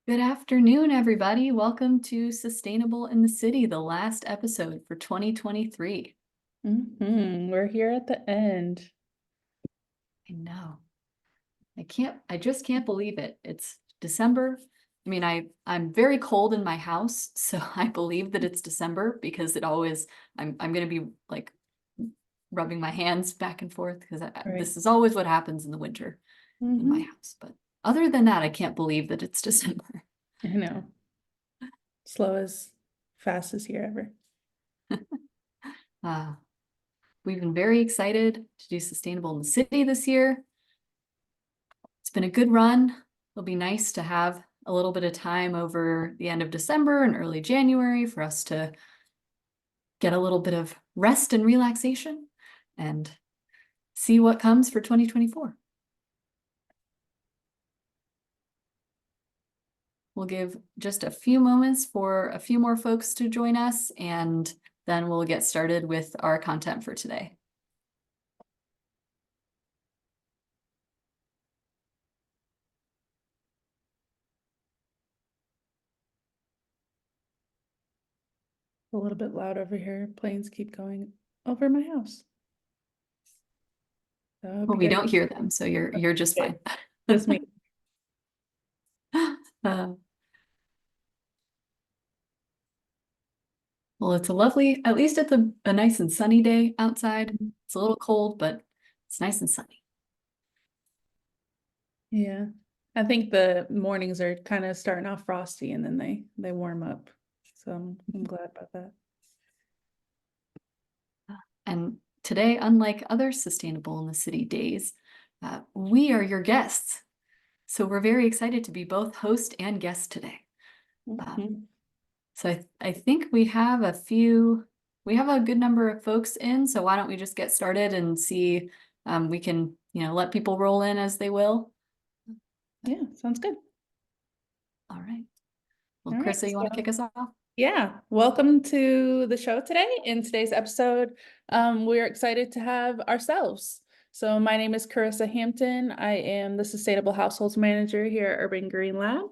Good afternoon, everybody. Welcome to Sustainable in the City, the last episode for 2023. We're here at the end. I know. I just can't believe it. It's December. I mean, I'm very cold in my house, so I believe that it's December because I'm gonna be like rubbing my hands back and forth because this is always what happens in the winter in my house. But other than that, I can't believe that it's December. I know. Slow as fastest year ever. We've been very excited to do Sustainable in the City this year. It's been a good run. It'll be nice to have a little bit of time over the end of December and early January for us to get a little bit of rest and relaxation and see what comes for 2024. We'll give just a few moments for a few more folks to join us, and then we'll get started with our content for today. A little bit loud over here. Planes keep going over my house. Well, we don't hear them, so you're just fine. That's me. Well, it's a lovely, at least it's a nice and sunny day outside. It's a little cold, but it's nice and sunny. Yeah. I think the mornings are kind of starting off frosty and then they warm up. So I'm glad about that. And today, unlike other Sustainable in the City days, we are your guests. So we're very excited to be both host and guest today. So I think we have a good number of folks in, so why don't we just get started and see, we can, let people roll in as they will. Yeah, sounds good. All right. Well, Karissa, you want to kick us off? Yeah, welcome to the show today. In today's episode, we're excited to have ourselves. So my name is Karissa Hampton. I am the Sustainable Households Manager here at Urban Green Lab.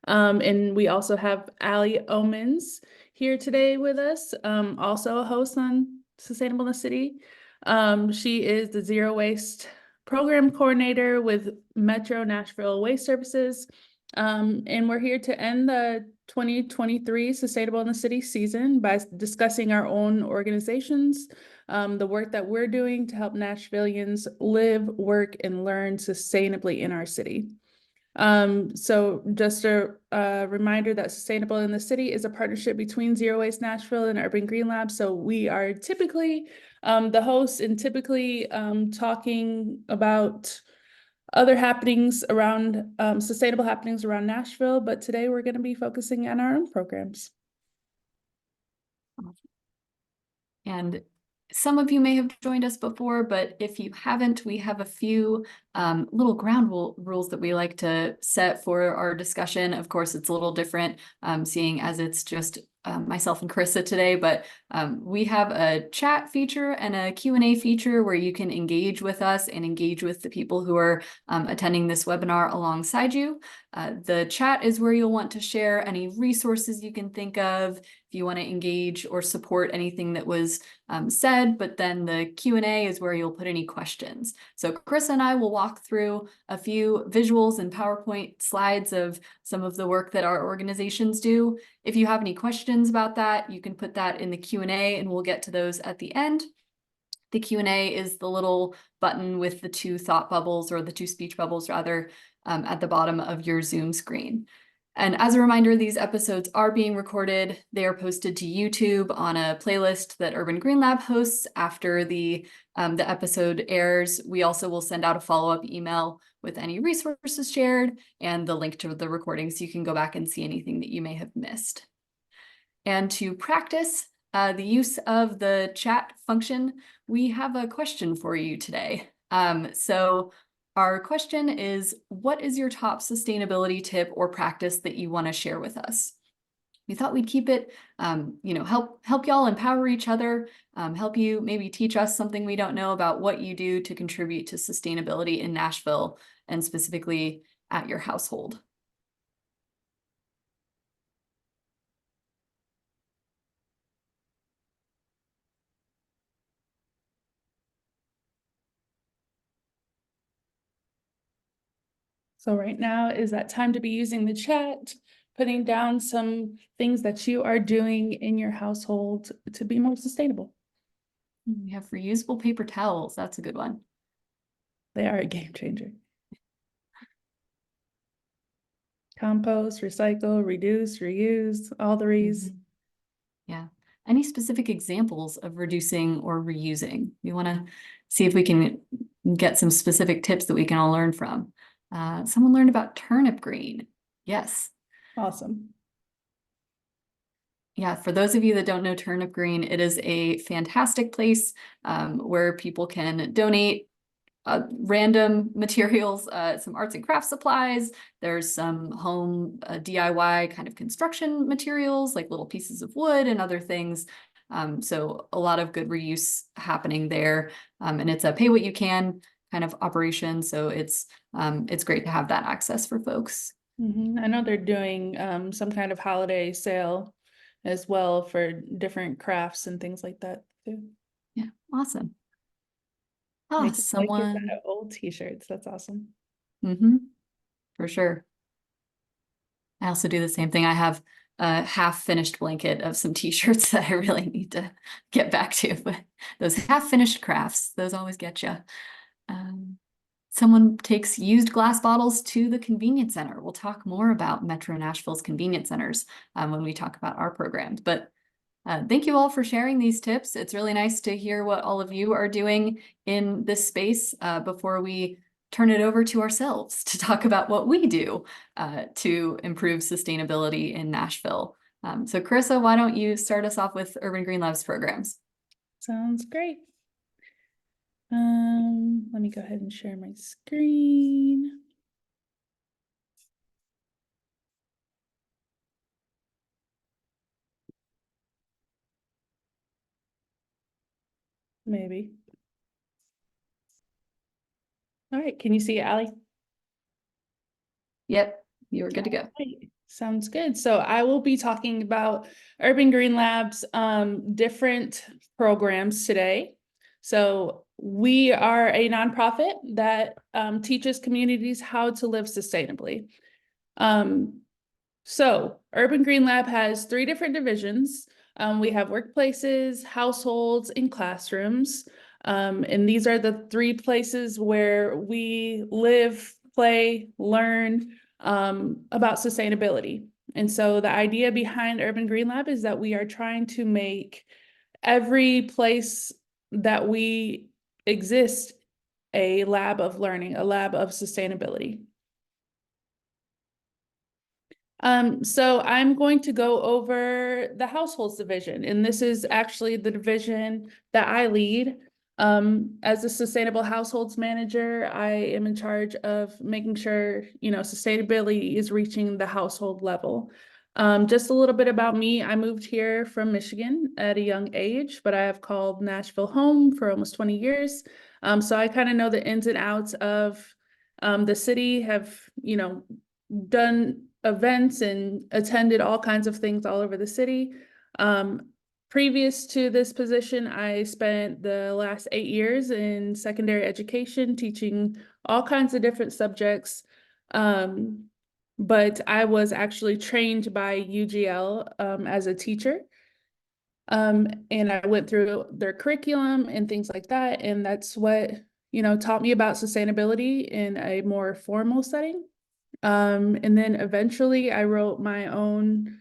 And we also have Allie Omens here today with us, also a host on Sustainable in the City. She is the Zero Waste Program Coordinator with Metro Nashville Waste Services. And we're here to end the 2023 Sustainable in the City season by discussing our own organizations, the work that we're doing to help Nashvillians live, work, and learn sustainably in our city. So just a reminder that Sustainable in the City is a partnership between Zero Waste Nashville and Urban Green Lab. So we are typically the hosts and typically talking about other happenings around sustainable happenings around Nashville, but today we're going to be focusing on our own programs. And some of you may have joined us before, but if you haven't, we have a few little ground rules that we like to set for our discussion. Of course, it's a little different, seeing as it's just myself and Karissa today, but we have a chat feature and a Q&A feature where you can engage with us and engage with the people who are attending this webinar alongside you. The chat is where you'll want to share any resources you can think of, if you want to engage or support anything that was said, but then the Q&A is where you'll put any questions. So Karissa and I will walk through a few visuals and PowerPoint slides of some of the work that our organizations do. If you have any questions about that, you can put that in the Q&A and we'll get to those at the end. The Q&A is the little button with the two thought bubbles, or the two speech bubbles rather, at the bottom of your Zoom screen. And as a reminder, these episodes are being recorded. They are posted to YouTube on a playlist that Urban Green Lab hosts after the episode airs. We also will send out a follow-up email with any resources shared and the link to the recording so you can go back and see anything that you may have missed. And to practice the use of the chat function, we have a question for you today. So our question is, what is your top sustainability tip or practice that you want to share with us? We thought we'd keep it, help y'all empower each other, help you maybe teach us something we don't know about what you do to contribute to sustainability in Nashville and specifically at your household. So right now is that time to be using the chat, putting down some things that you are doing in your household to be more sustainable. We have reusable paper towels. That's a good one. They are a game changer. Compost, recycle, reduce, reuse, all the re's. Yeah. Any specific examples of reducing or reusing? We want to see if we can get some specific tips that we can all learn from. Someone learned about turnip green. Yes. Awesome. Yeah, for those of you that don't know Turnip Green, it is a fantastic place where people can donate random materials, some arts and crafts supplies. There's some home DIY kind of construction materials, like little pieces of wood and other things. So a lot of good reuse happening there. And it's a pay what you can kind of operation. So it's great to have that access for folks. I know they're doing some kind of holiday sale as well for different crafts and things like that too. Yeah, awesome. Ah, Making blankets someone. out of old t-shirts. That's awesome. For sure. I also do the same thing. I have a half-finished blanket of some t-shirts that I really need to get back to, but those half-finished crafts, those always get you. Someone takes used glass bottles to the convenience center. We'll talk more about Metro Nashville's convenience centers when we talk about our programs, but thank you all for sharing these tips. It's really nice to hear what all of you are doing in this space before we turn it over to ourselves to talk about what we do to improve sustainability in Nashville. So Karissa, why don't you start us off with Urban Green Labs programs? Sounds great. Let me go ahead and share my screen. Maybe. All right, can you see it, Allie? Yep, you are good to go. Right. Sounds good. So I will be talking about Urban Green Lab's different programs today. So we are a nonprofit that teaches communities how to live sustainably. So Urban Green Lab has 3 different divisions. We have workplaces, households, and classrooms. And these are the 3 places where we live, play, learn about sustainability. And so the idea behind Urban Green Lab is that we are trying to make every place that we exist a lab of learning, a lab of sustainability. So I'm going to go over the households division, and this is actually the division that I lead. As a sustainable households manager, I am in charge of making sure, sustainability is reaching the household level. Just a little bit about me. I moved here from Michigan at a young age, but I have called Nashville home for almost 20 years. So I kind of know the ins and outs of the city, have, done events and attended all kinds of things all over the city. Previous to this position, I spent the last 8 years in secondary education, teaching all kinds of different subjects. But I was actually trained by UGL as a teacher. And I went through their curriculum and things like that. And that's what, taught me about sustainability in a more formal setting. And then eventually I wrote my own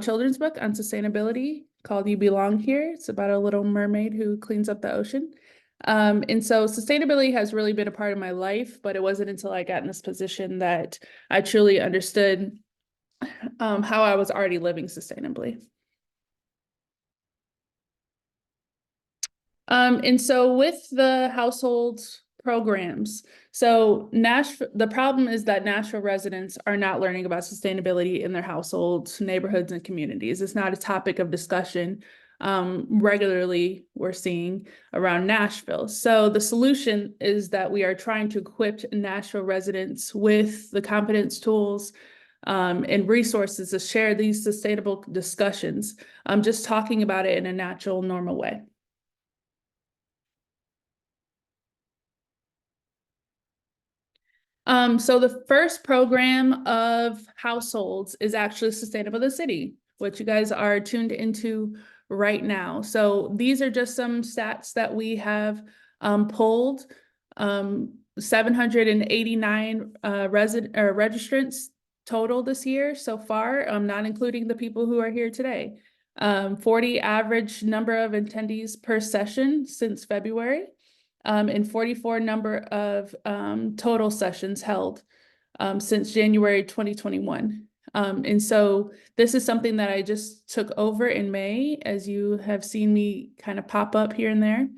children's book on sustainability called You Belong Here. It's about a little mermaid who cleans up the ocean. And so sustainability has really been a part of my life, but it wasn't until I got in this position that I truly understood how I was already living sustainably. And so with the household programs, so the problem is that Nashville residents are not learning about sustainability in their households, neighborhoods, and communities. It's not a topic of discussion regularly we're seeing around Nashville. So the solution is that we are trying to equip Nashville residents with the competence, tools, and resources to share these sustainable discussions, just talking about it in a natural, normal way. So the first program of households is actually Sustainable the City, which you guys are tuned into right now. So these are just some stats that we have pulled. 789 registrants total this year so far, not including the people who are here today. 40 average number of attendees per session since February. And 44 number of total sessions held since January 2021. And so this is something that I just took over in May, as you have seen me kind of pop up here and there.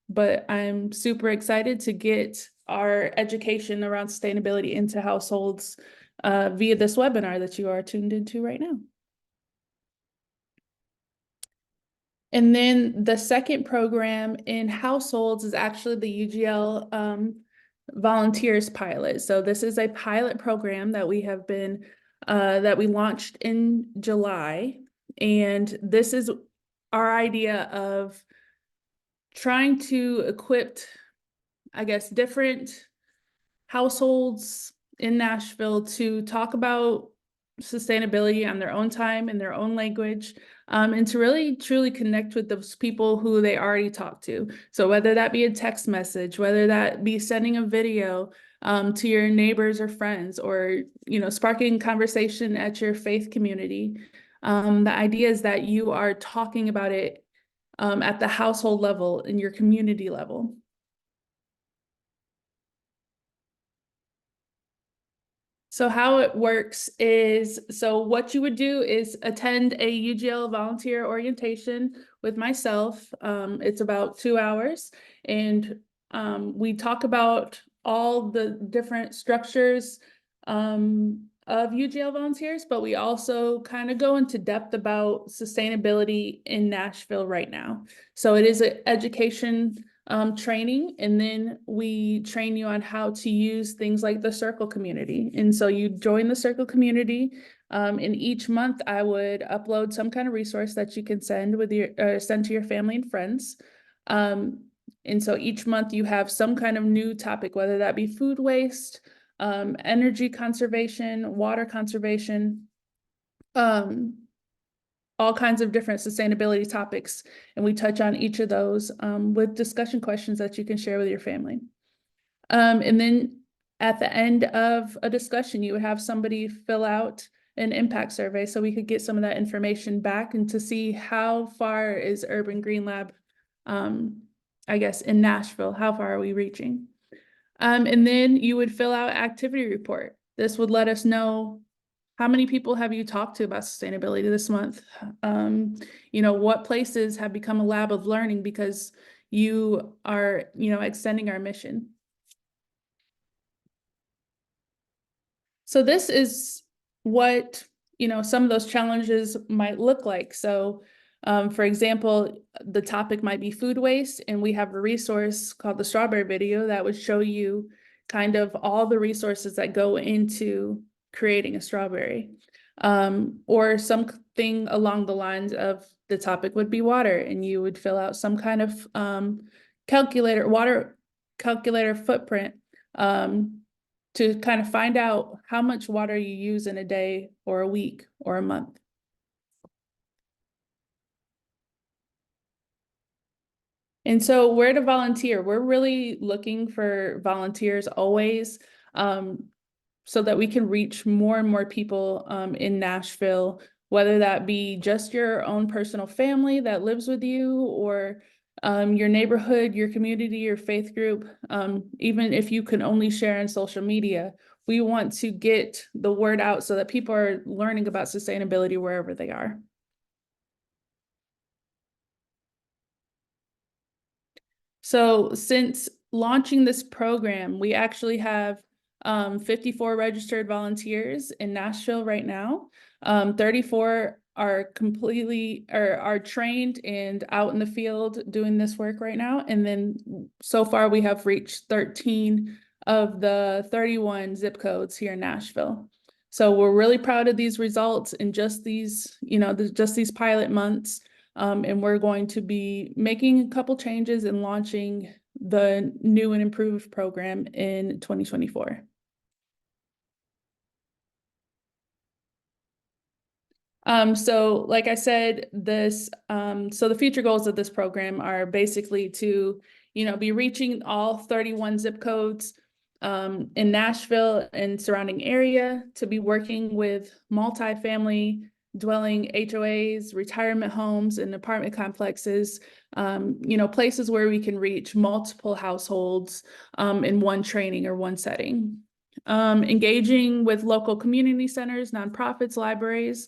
But I'm super excited to get our education around sustainability into households via this webinar that you are tuned into right now. And then the second program in households is actually the UGL Volunteers Pilot. So this is a pilot program that we have been, that we launched in July. And this is our idea of trying to equip, I guess, different households in Nashville to talk about sustainability on their own time, in their own language, and to really truly connect with those people who they already talk to. So whether that be a text message, whether that be sending a video to your neighbors or friends, or sparking conversation at your faith community, the idea is that you are talking about it at the household level, in your community level. So how it works is, so what you would do is attend a UGL volunteer orientation with myself. It's about 2 hours, and we talk about all the different structures of UGL volunteers, but we also kind of go into depth about sustainability in Nashville right now. So it is an education training, and then we train you on how to use things like the circle community. And so you join the circle community, and each month I would upload some kind of resource that you can send with your send to your family and friends. And so each month you have some kind of new topic, whether that be food waste, energy conservation, water conservation, all kinds of different sustainability topics, and we touch on each of those with discussion questions that you can share with your family. And then at the end of a discussion, you would have somebody fill out an impact survey so we could get some of that information back, and to see how far is Urban Green Lab, I guess, in Nashville, how far are we reaching? And then you would fill out activity report. This would let us know, how many people have you talked to about sustainability this month? What places have become a lab of learning because you are, extending our mission. So this is what, some of those challenges might look like. So for example, the topic might be food waste, and we have a resource called the Strawberry Video that would show you kind of all the resources that go into creating a strawberry. Or something along the lines of the topic would be water, and you would fill out some kind of water calculator footprint to kind of find out how much water you use in a day or a week or a month. And so where to volunteer? We're really looking for volunteers always, so that we can reach more and more people in Nashville, whether that be just your own personal family that lives with you, or your neighborhood, your community, your faith group. Even if you can only share on social media, we want to get the word out so that people are learning about sustainability wherever they are. So since launching this program, we actually have 54 registered volunteers in Nashville right now. 34 are are trained and out in the field doing this work right now. And then so far we have reached 13 of the 31 zip codes here in Nashville. So we're really proud of these results in just these, just these pilot months. And we're going to be making a couple changes and launching the new and improved program in 2024. So like I said, so the future goals of this program are basically to, be reaching all 31 zip codes in Nashville and surrounding area, to be working with multifamily dwelling HOAs, retirement homes, and apartment complexes, places where we can reach multiple households in one training or one setting. Engaging with local community centers, nonprofits, libraries.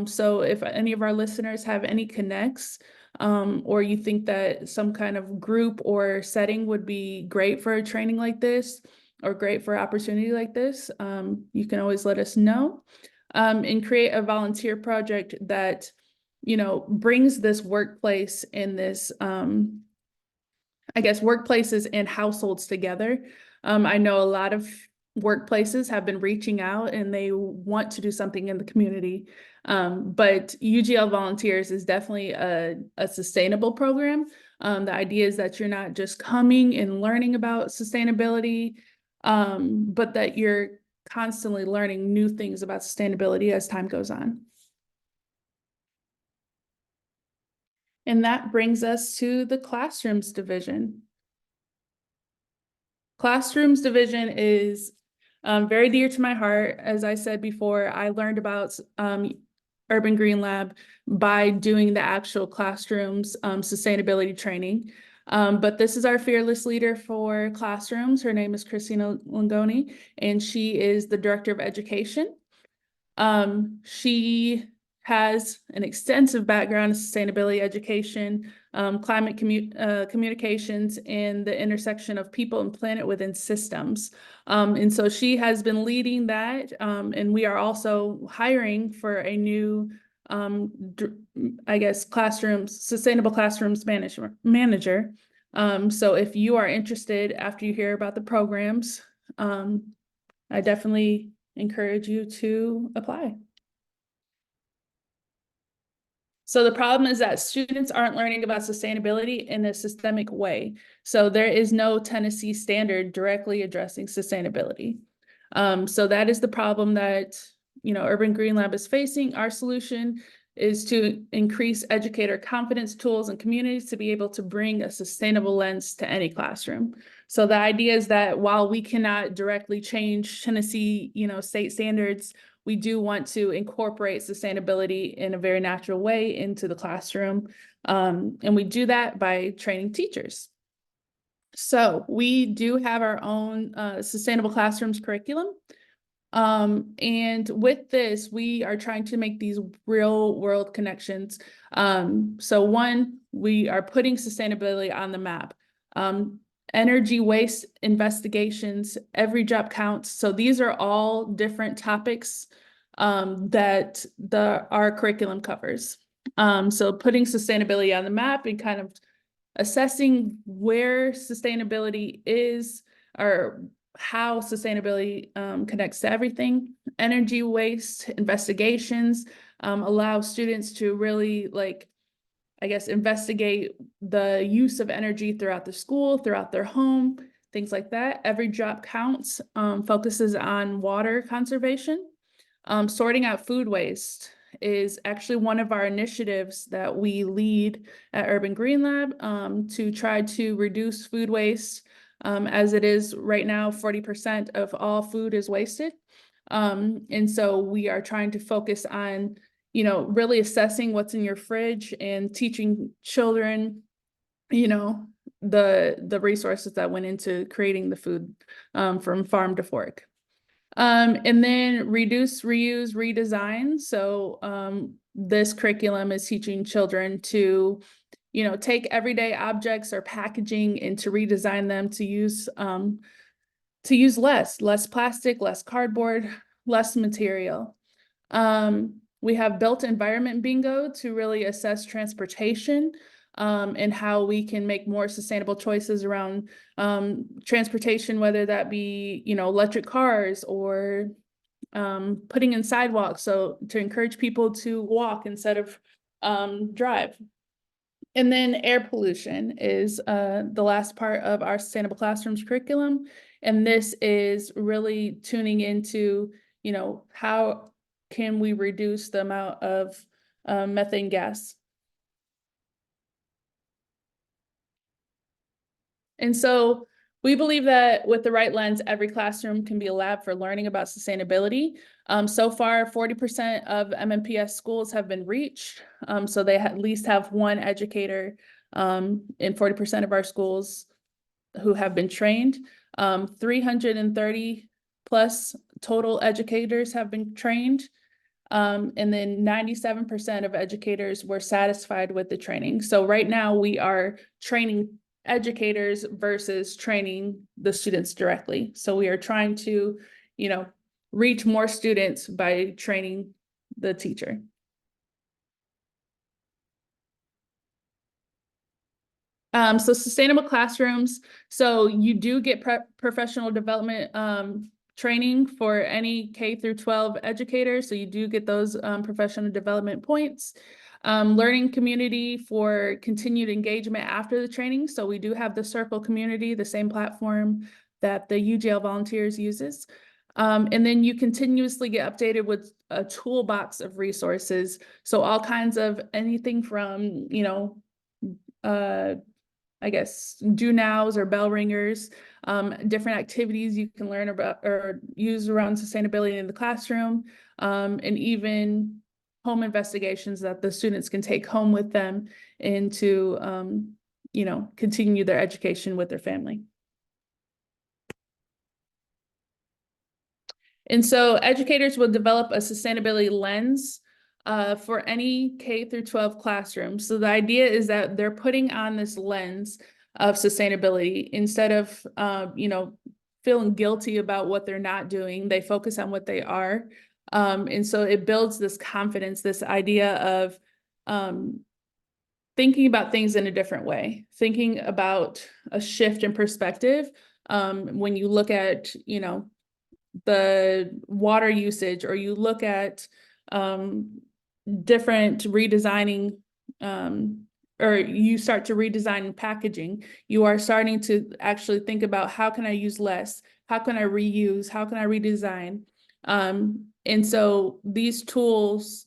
So if any of our listeners have any connects, or you think that some kind of group or setting would be great for a training like this, or great for an opportunity like this, you can always let us know. And create a volunteer project that, brings this workplace and this, workplaces and households together. I know a lot of workplaces have been reaching out and they want to do something in the community. But UGL Volunteers is definitely a sustainable program. The idea is that you're not just coming and learning about sustainability, but that you're constantly learning new things about sustainability as time goes on. And that brings us to the classrooms division. Classrooms division is very dear to my heart. As I said before, I learned about Urban Green Lab by doing the actual classrooms sustainability training. But this is our fearless leader for classrooms. Her name is Christina Langoni, and she is the director of education. She has an extensive background in sustainability education, climate communications, and the intersection of people and planet within systems. And so she has been leading that, and we are also hiring for a new, sustainable classrooms manager. So if you are interested after you hear about the programs, I definitely encourage you to apply. So the problem is that students aren't learning about sustainability in a systemic way. So there is no Tennessee standard directly addressing sustainability. So that is the problem that, Urban Green Lab is facing. Our solution is to increase educator confidence tools and communities to be able to bring a sustainable lens to any classroom. So the idea is that while we cannot directly change Tennessee, state standards, we do want to incorporate sustainability in a very natural way into the classroom. And we do that by training teachers. So we do have our own sustainable classrooms curriculum. And with this, we are trying to make these real world connections. So one, we are putting sustainability on the map. Energy waste investigations, every job counts. So these are all different topics that our curriculum covers. So putting sustainability on the map and kind of assessing where sustainability is, or how sustainability connects to everything. Energy waste investigations allow students to really investigate the use of energy throughout the school, throughout their home, things like that. Every drop counts focuses on water conservation. Sorting out food waste is actually one of our initiatives that we lead at Urban Green Lab to try to reduce food waste. As it is right now, 40% of all food is wasted. And so we are trying to focus on, really assessing what's in your fridge and teaching children, the resources that went into creating the food from farm to fork. And then reduce, reuse, redesign. So this curriculum is teaching children to, take everyday objects or packaging and to redesign them to use less plastic, less cardboard, less material. We have built environment bingo to really assess transportation and how we can make more sustainable choices around transportation, whether that be, electric cars or putting in sidewalks. So to encourage people to walk instead of drive. And then air pollution is the last part of our Sustainable Classrooms curriculum. And this is really tuning into, how can we reduce the amount of methane gas. And so we believe that with the right lens, every classroom can be a lab for learning about sustainability. So far, 40% of MMPS schools have been reached. So they at least have one educator in 40% of our schools who have been trained. 330 plus total educators have been trained. And then 97% of educators were satisfied with the training. So right now we are training educators versus training the students directly. So we are trying to, reach more students by training the teacher. So sustainable classrooms. So you do get professional development training for any K through 12 educators. So you do get those professional development points. Learning community for continued engagement after the training. So we do have the Circle community, the same platform that the UGL volunteers uses. And then you continuously get updated with a toolbox of resources. So all kinds of anything from, I guess, do nows or bell ringers, different activities you can learn about or use around sustainability in the classroom, and even home investigations that the students can take home with them and to, continue their education with their family. And so educators will develop a sustainability lens for any K through 12 classroom. So the idea is that they're putting on this lens of sustainability instead of, feeling guilty about what they're not doing. They focus on what they are. And so it builds this confidence, this idea of thinking about things in a different way, thinking about a shift in perspective. When you look at, the water usage, or you look at different redesigning, or you start to redesign packaging, you are starting to actually think about how can I use less? How can I reuse? How can I redesign? And so these tools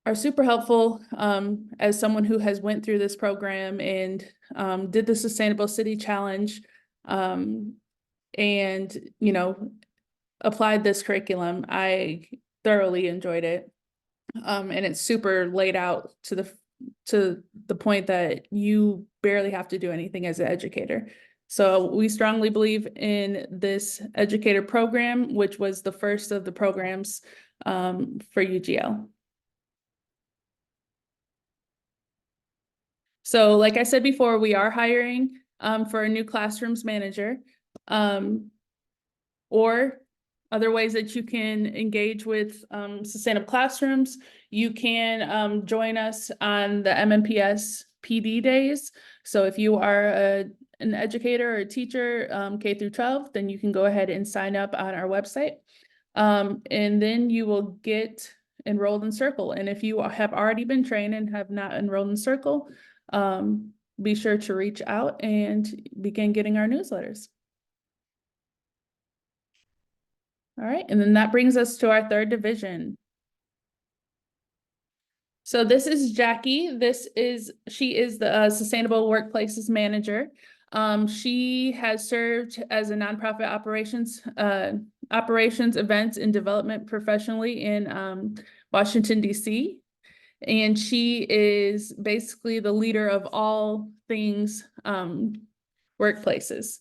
are super helpful as someone who has went through this program and did the Sustainable City Challenge. And, applied this curriculum. I thoroughly enjoyed it. And it's super laid out to the point that you barely have to do anything as an educator. So we strongly believe in this educator program, which was the first of the programs for UGL. So like I said before, we are hiring for a new classrooms manager, or other ways that you can engage with sustainable classrooms. You can join us on the MMPS PD days. So if you are an educator or a teacher, K through 12, then you can go ahead and sign up on our website. And then you will get enrolled in Circle. And if you have already been trained and have not enrolled in Circle, be sure to reach out and begin getting our newsletters. All right, and then that brings us to our third division. So this is Jackie. She is the Sustainable Workplaces Manager. She has served as a nonprofit operations, events, and development professionally in Washington, D.C. And she is basically the leader of all things workplaces.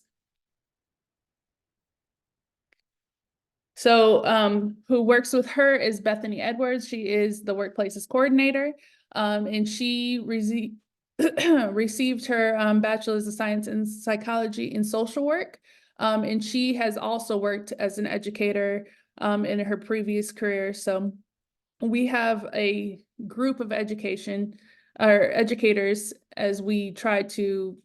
So who works with her is Bethany Edwards. She is the workplaces coordinator, and she received her bachelor's of science in psychology and social work. And she has also worked as an educator in her previous career. So we have a group of educators as we try to,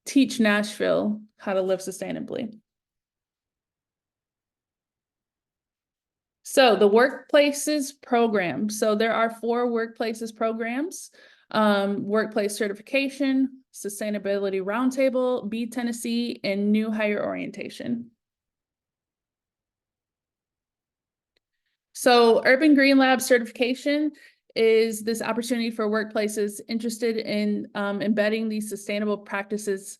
teach Nashville how to live sustainably. So the workplaces program. So there are 4 workplaces programs. workplace certification, sustainability roundtable, B Tennessee, and new hire orientation. So Urban Green Lab certification is this opportunity for workplaces interested in embedding these sustainable practices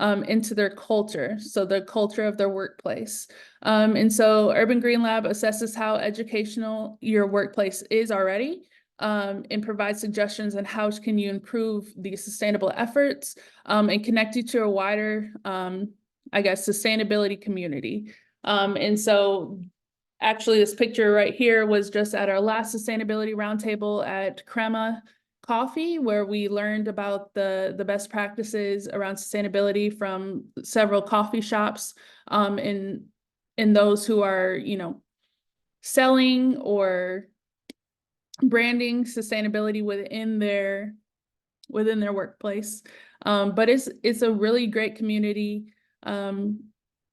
into their culture, so the culture of their workplace. And so Urban Green Lab assesses how educational your workplace is already, and provide suggestions on how can you improve these sustainable efforts, and connect you to a wider, I guess, sustainability community. And so actually, this picture right here was just at our last sustainability roundtable at Crema Coffee, where we learned about the best practices around sustainability from several coffee shops, in those who are, selling or branding sustainability within their workplace. But it's a really great community.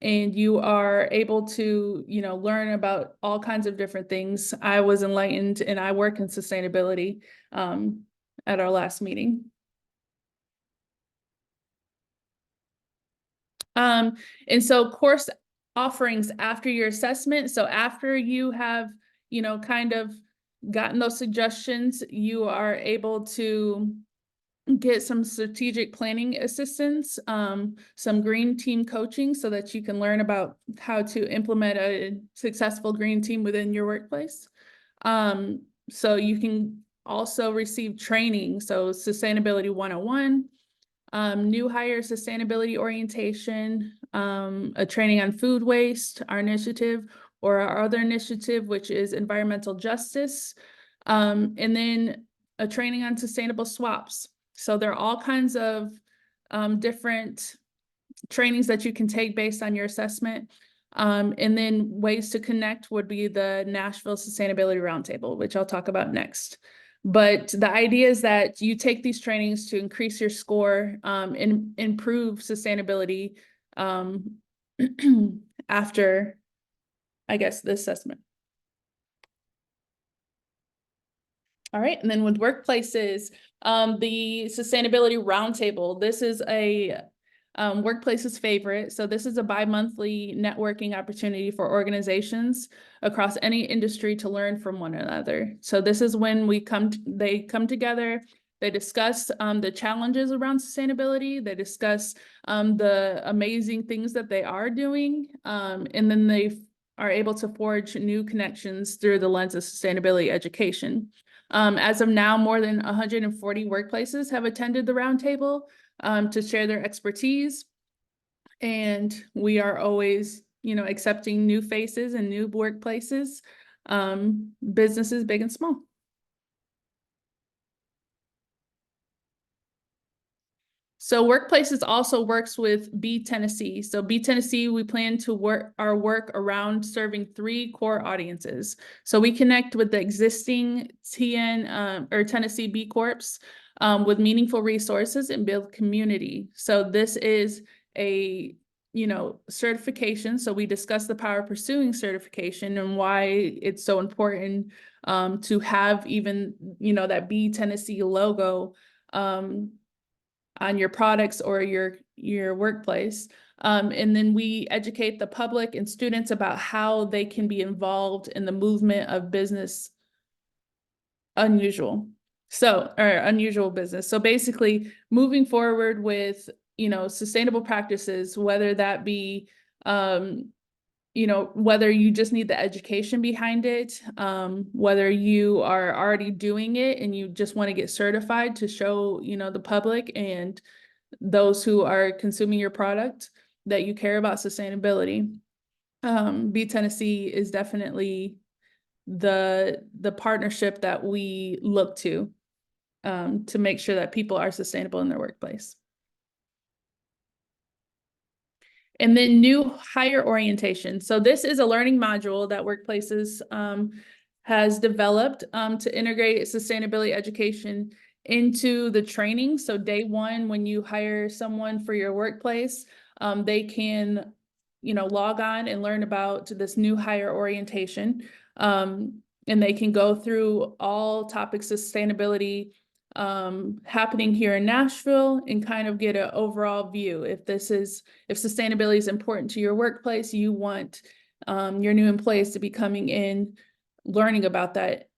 And you are able to, learn about all kinds of different things. I was enlightened, and I work in sustainability at our last meeting. And so course offerings after your assessment. So after you have, kind of gotten those suggestions, you are able to get some strategic planning assistance, some green team coaching so that you can learn about how to implement a successful green team within your workplace. So you can also receive training, so Sustainability 101, new hire sustainability orientation, a training on food waste, our initiative, or our other initiative, which is environmental justice, and then a training on sustainable swaps. So there are all kinds of different trainings that you can take based on your assessment. And then ways to connect would be the Nashville Sustainability Roundtable, which I'll talk about next. But the idea is that you take these trainings to increase your score, and improve sustainability after, I guess, the assessment. All right, and then with workplaces, the Sustainability Roundtable, this is a workplace's favorite. So this is a bi-monthly networking opportunity for organizations across any industry to learn from one another. So this is when they come together, they discuss the challenges around sustainability, they discuss the amazing things that they are doing, and then they are able to forge new connections through the lens of sustainability education. As of now, more than 140 workplaces have attended the roundtable to share their expertise. And we are always, accepting new faces and new workplaces, businesses big and small. So Workplaces also works with B Tennessee. So B Tennessee, we plan to work around serving 3 core audiences. So we connect with the existing or Tennessee B Corps with meaningful resources and build community. So this is a certification. So we discuss the power of pursuing certification and why it's so important to have even that B Tennessee logo on your products or your workplace. And then we educate the public and students about how they can be involved in the movement of business unusual business. So basically moving forward with, sustainable practices, whether that be, whether you just need the education behind it, whether you are already doing it and you just want to get certified to show, the public and those who are consuming your product that you care about sustainability. B Tennessee is definitely the partnership that we look to make sure that people are sustainable in their workplace. And then new hire orientation. So this is a learning module that Workplaces has developed to integrate sustainability education into the training. So day one, when you hire someone for your workplace, they can, log on and learn about this new hire orientation. And they can go through all topics of sustainability happening here in Nashville and kind of get an overall view. If sustainability is important to your workplace, you want your new employees to be coming in, learning about that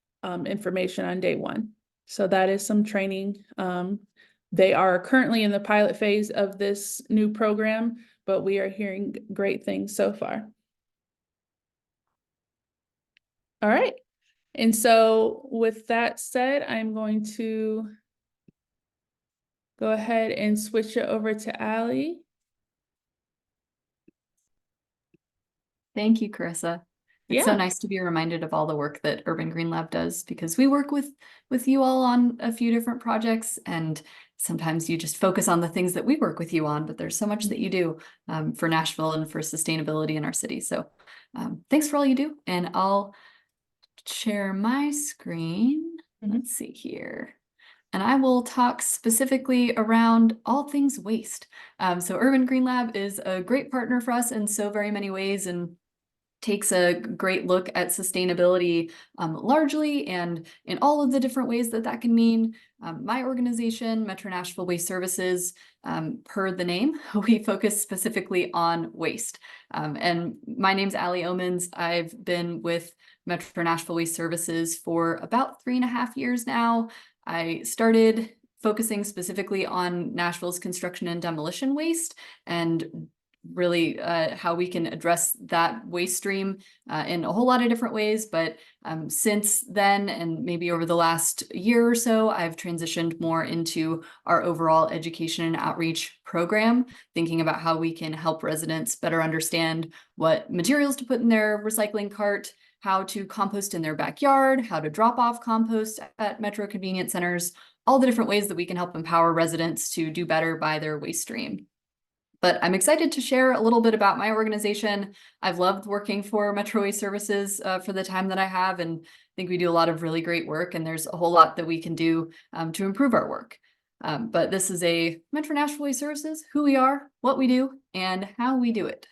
information on day one. So that is some training. They are currently in the pilot phase of this new program, but we are hearing great things so far. All right. And so with that said, I'm going to go ahead and switch it over to Allie. Thank you, Karissa. It's so Yeah. nice to be reminded of all the work that Urban Green Lab does, because we work with you all on a few different projects, and sometimes you just focus on the things that we work with you on, but there's so much that you do for Nashville and for sustainability in our city. So thanks for all you do, and I'll share my screen. Let's see here. And I will talk specifically around all things waste. So Urban Green Lab is a great partner for us in so very many ways, and takes a great look at sustainability largely and in all of the different ways that that can mean. My organization, Metro Nashville Waste Services, per the name, we focus specifically on waste. And my name's Allie Omens. I've been with Metro Nashville Waste Services for about 3.5 years now. I started focusing specifically on Nashville's construction and demolition waste, and really how we can address that waste stream in a whole lot of different ways. But since then, and maybe over the last year or so, I've transitioned more into our overall education and outreach program, thinking about how we can help residents better understand what materials to put in their recycling cart, how to compost in their backyard, how to drop off compost at Metro convenience centers, all the different ways that we can help empower residents to do better by their waste stream. But I'm excited to share a little bit about my organization. I've loved working for Metro Waste Services for the time that I have, and I think we do a lot of really great work, and there's a whole lot that we can do to improve our work. But this is a Metro Nashville Waste Services, who we are, what we do, and how we do it.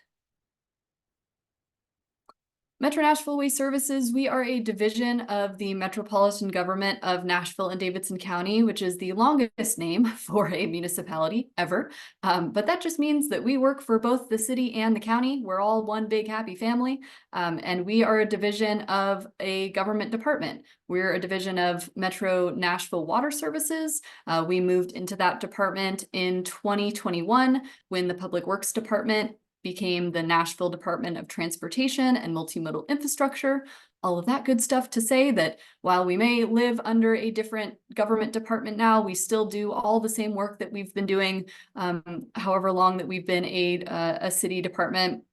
Metro Nashville Waste Services, we are a division of the Metropolitan Government of Nashville and Davidson County, which is the longest name for a municipality ever. But that just means that we work for both the city and the county. We're all one big happy family. And we are a division of a government department. We're a division of Metro Nashville Water Services. We moved into that department in 2021 when the Public Works Department became the Nashville Department of Transportation and Multimodal Infrastructure. All of that good stuff to say that while we may live under a different government department now, we still do all the same work that we've been doing however long that we've been a city department.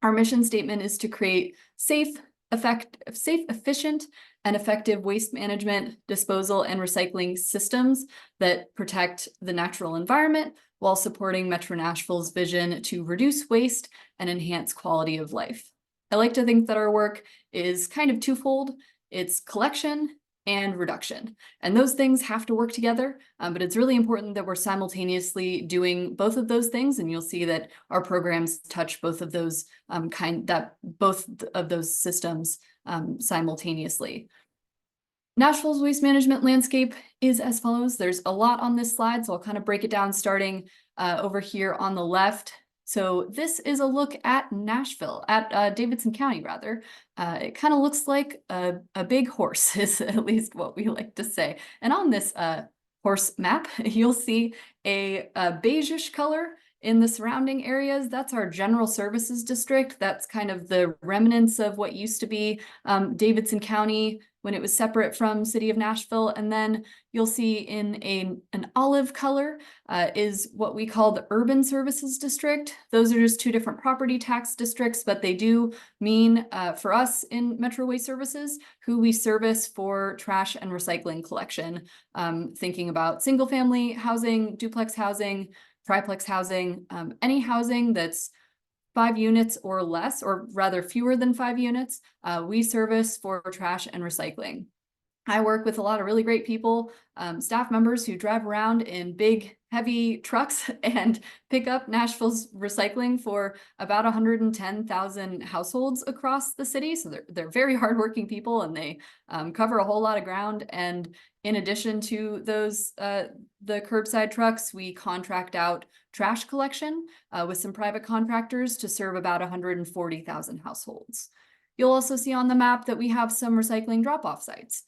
Our mission statement is to create safe, efficient, and effective waste management, disposal, and recycling systems that protect the natural environment while supporting Metro Nashville's vision to reduce waste and enhance quality of life. I like to think that our work is kind of twofold. It's collection and reduction. And those things have to work together, but it's really important that we're simultaneously doing both of those things. And you'll see that our programs touch both of those both of those systems simultaneously. Nashville's waste management landscape is as follows. There's a lot on this slide, so I'll kind of break it down starting over here on the left. So this is a look at Nashville, at Davidson County, rather. It kind of looks like a big horse, is at least what we like to say. And on this horse map, you'll see a beigeish color in the surrounding areas. That's our general services district. That's kind of the remnants of what used to be Davidson County when it was separate from City of Nashville. And then you'll see in an olive color is what we call the Urban Services District. Those are just two different property tax districts, but they do mean for us in Metro Waste Services, who we service for trash and recycling collection, thinking about single family housing, duplex housing, triplex housing, any housing that's 5 units or less, or rather fewer than 5 units, we service for trash and recycling. I work with a lot of really great people, staff members who drive around in big, heavy trucks and pick up Nashville's recycling for about 110,000 households across the city. So they're very hardworking people, and they cover a whole lot of ground. And in addition to those, the curbside trucks, we contract out trash collection with some private contractors to serve about 140,000 households. You'll also see on the map that we have some recycling drop-off sites.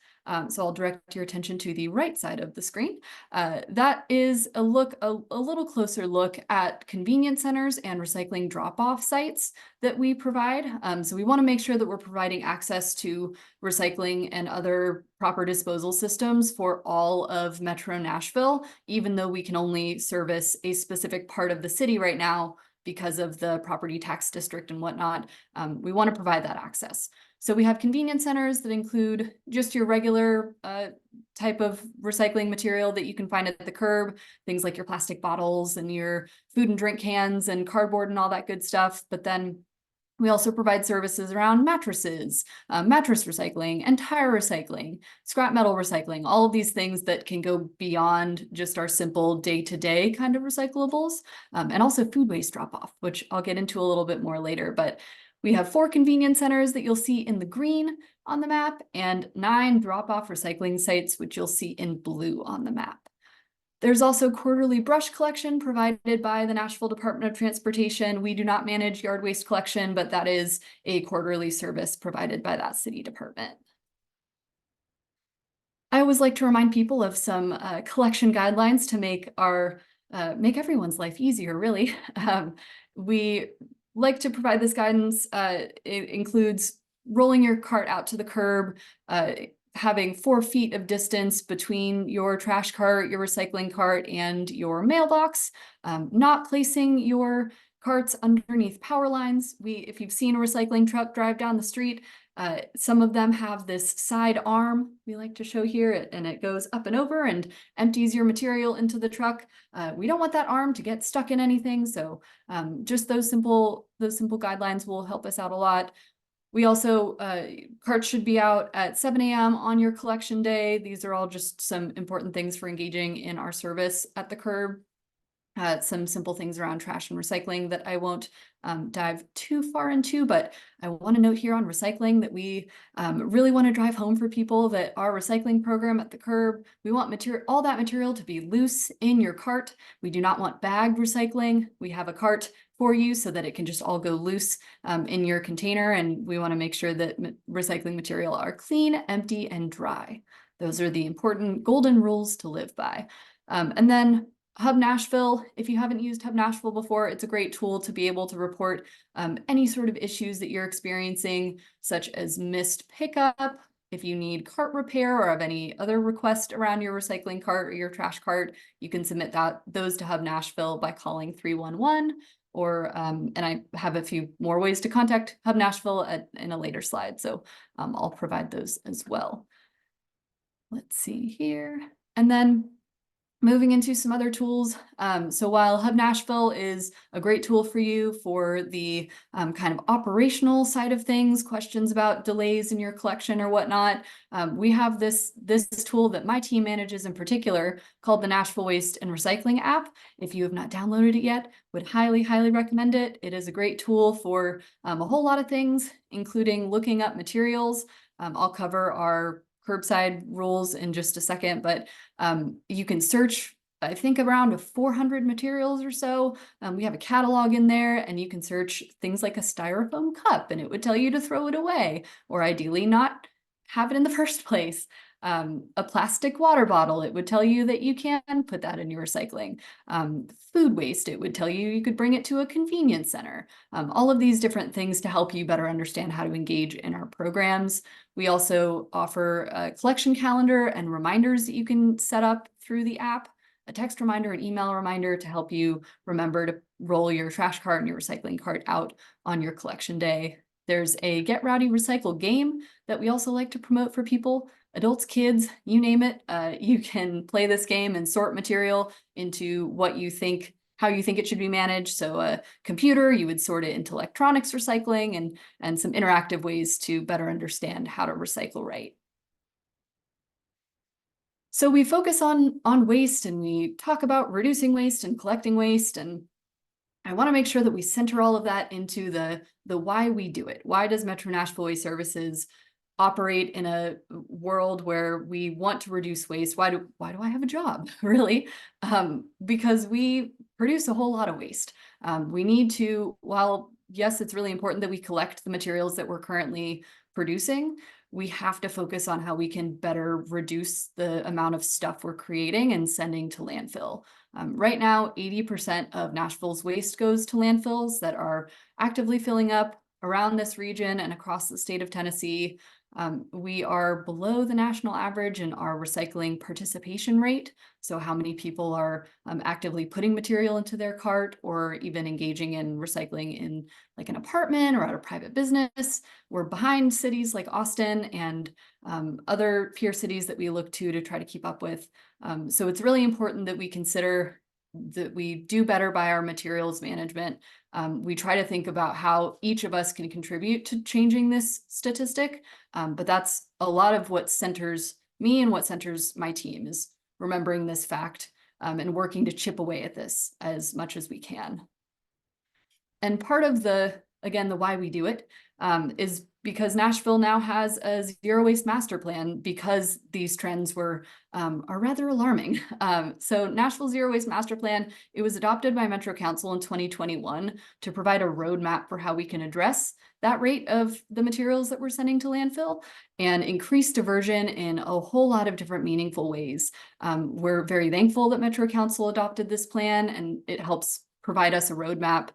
So I'll direct your attention to the right side of the screen. That is a little closer look at convenience centers and recycling drop-off sites that we provide. So we want to make sure that we're providing access to recycling and other proper disposal systems for all of Metro Nashville, even though we can only service a specific part of the city right now because of the property tax district and whatnot. We want to provide that access. So we have convenience centers that include just your regular type of recycling material that you can find at the curb, things like your plastic bottles and your food and drink cans and cardboard and all that good stuff. But then we also provide services around mattresses, mattress recycling, and tire recycling, scrap metal recycling, all of these things that can go beyond just our simple day-to-day kind of recyclables, and also food waste drop-off, which I'll get into a little bit more later. But we have 4 convenience centers that you'll see in the green on the map, and 9 drop-off recycling sites, which you'll see in blue on the map. There's also quarterly brush collection provided by the Nashville Department of Transportation. We do not manage yard waste collection, but that is a quarterly service provided by that city department. I always like to remind people of some collection guidelines to make everyone's life easier, really. We like to provide this guidance. It includes rolling your cart out to the curb, having 4 feet of distance between your trash cart, your recycling cart, and your mailbox, not placing your carts underneath power lines. If you've seen a recycling truck drive down the street, some of them have this side arm we like to show here, and it goes up and over and empties your material into the truck. We don't want that arm to get stuck in anything, so just those simple guidelines will help us out a lot. We also, carts should be out at 7 a.m. on your collection day. These are all just some important things for engaging in our service at the curb. Some simple things around trash and recycling that I won't dive too far into, but I want to note here on recycling that we really want to drive home for people that our recycling program at the curb, we want all that material to be loose in your cart. We do not want bagged recycling. We have a cart for you so that it can just all go loose in your container, and we want to make sure that recycling material are clean, empty, and dry. Those are the important golden rules to live by. And then Hub Nashville, if you haven't used Hub Nashville before, it's a great tool to be able to report any sort of issues that you're experiencing, such as missed pickup. If you need cart repair or have any other request around your recycling cart or your trash cart, you can submit those to Hub Nashville by calling 311. Or, and I have a few more ways to contact Hub Nashville in a later slide, so I'll provide those as well. Let's see here. And then moving into some other tools. So while Hub Nashville is a great tool for you for the kind of operational side of things, questions about delays in your collection or whatnot, we have this tool that my team manages in particular called the Nashville Waste and Recycling app. If you have not downloaded it yet, would highly, highly recommend it. It is a great tool for a whole lot of things, including looking up materials. I'll cover our curbside rules in just a second, but you can search, I think, around 400 materials or so. We have a catalog in there, and you can search things like a styrofoam cup, and it would tell you to throw it away, or ideally not have it in the first place. A plastic water bottle, it would tell you that you can put that in your recycling. Food waste, it would tell you you could bring it to a convenience center. All of these different things to help you better understand how to engage in our programs. We also offer a collection calendar and reminders that you can set up through the app, a text reminder, an email reminder to help you remember to roll your trash cart and your recycling cart out on your collection day. There's a Get Rowdy Recycle game that we also like to promote for people. Adults, kids, you name it, you can play this game and sort material into how you think it should be managed. So a computer, you would sort it into electronics recycling, and some interactive ways to better understand how to recycle right. So we focus on waste, and we talk about reducing waste and collecting waste, and I want to make sure that we center all of that into the why we do it. Why does Metro Nashville Waste Services operate in a world where we want to reduce waste? Why do I have a job, really? Because we produce a whole lot of waste. We need to, while yes, it's really important that we collect the materials that we're currently producing, we have to focus on how we can better reduce the amount of stuff we're creating and sending to landfill. Right now, 80% of Nashville's waste goes to landfills that are actively filling up around this region and across the state of Tennessee. We are below the national average in our recycling participation rate. So how many people are actively putting material into their cart or even engaging in recycling in like an apartment or at a private business. We're behind cities like Austin and other peer cities that we look to try to keep up with. So it's really important that we consider that we do better by our materials management. We try to think about how each of us can contribute to changing this statistic, but that's a lot of what centers me and what centers my team is remembering this fact and working to chip away at this as much as we can. And part of again, the why we do it is because Nashville now has a zero waste master plan because these trends are rather alarming. So Nashville Zero Waste Master Plan, it was adopted by Metro Council in 2021 to provide a roadmap for how we can address that rate of the materials that we're sending to landfill and increase diversion in a whole lot of different meaningful ways. We're very thankful that Metro Council adopted this plan, and it helps provide us a roadmap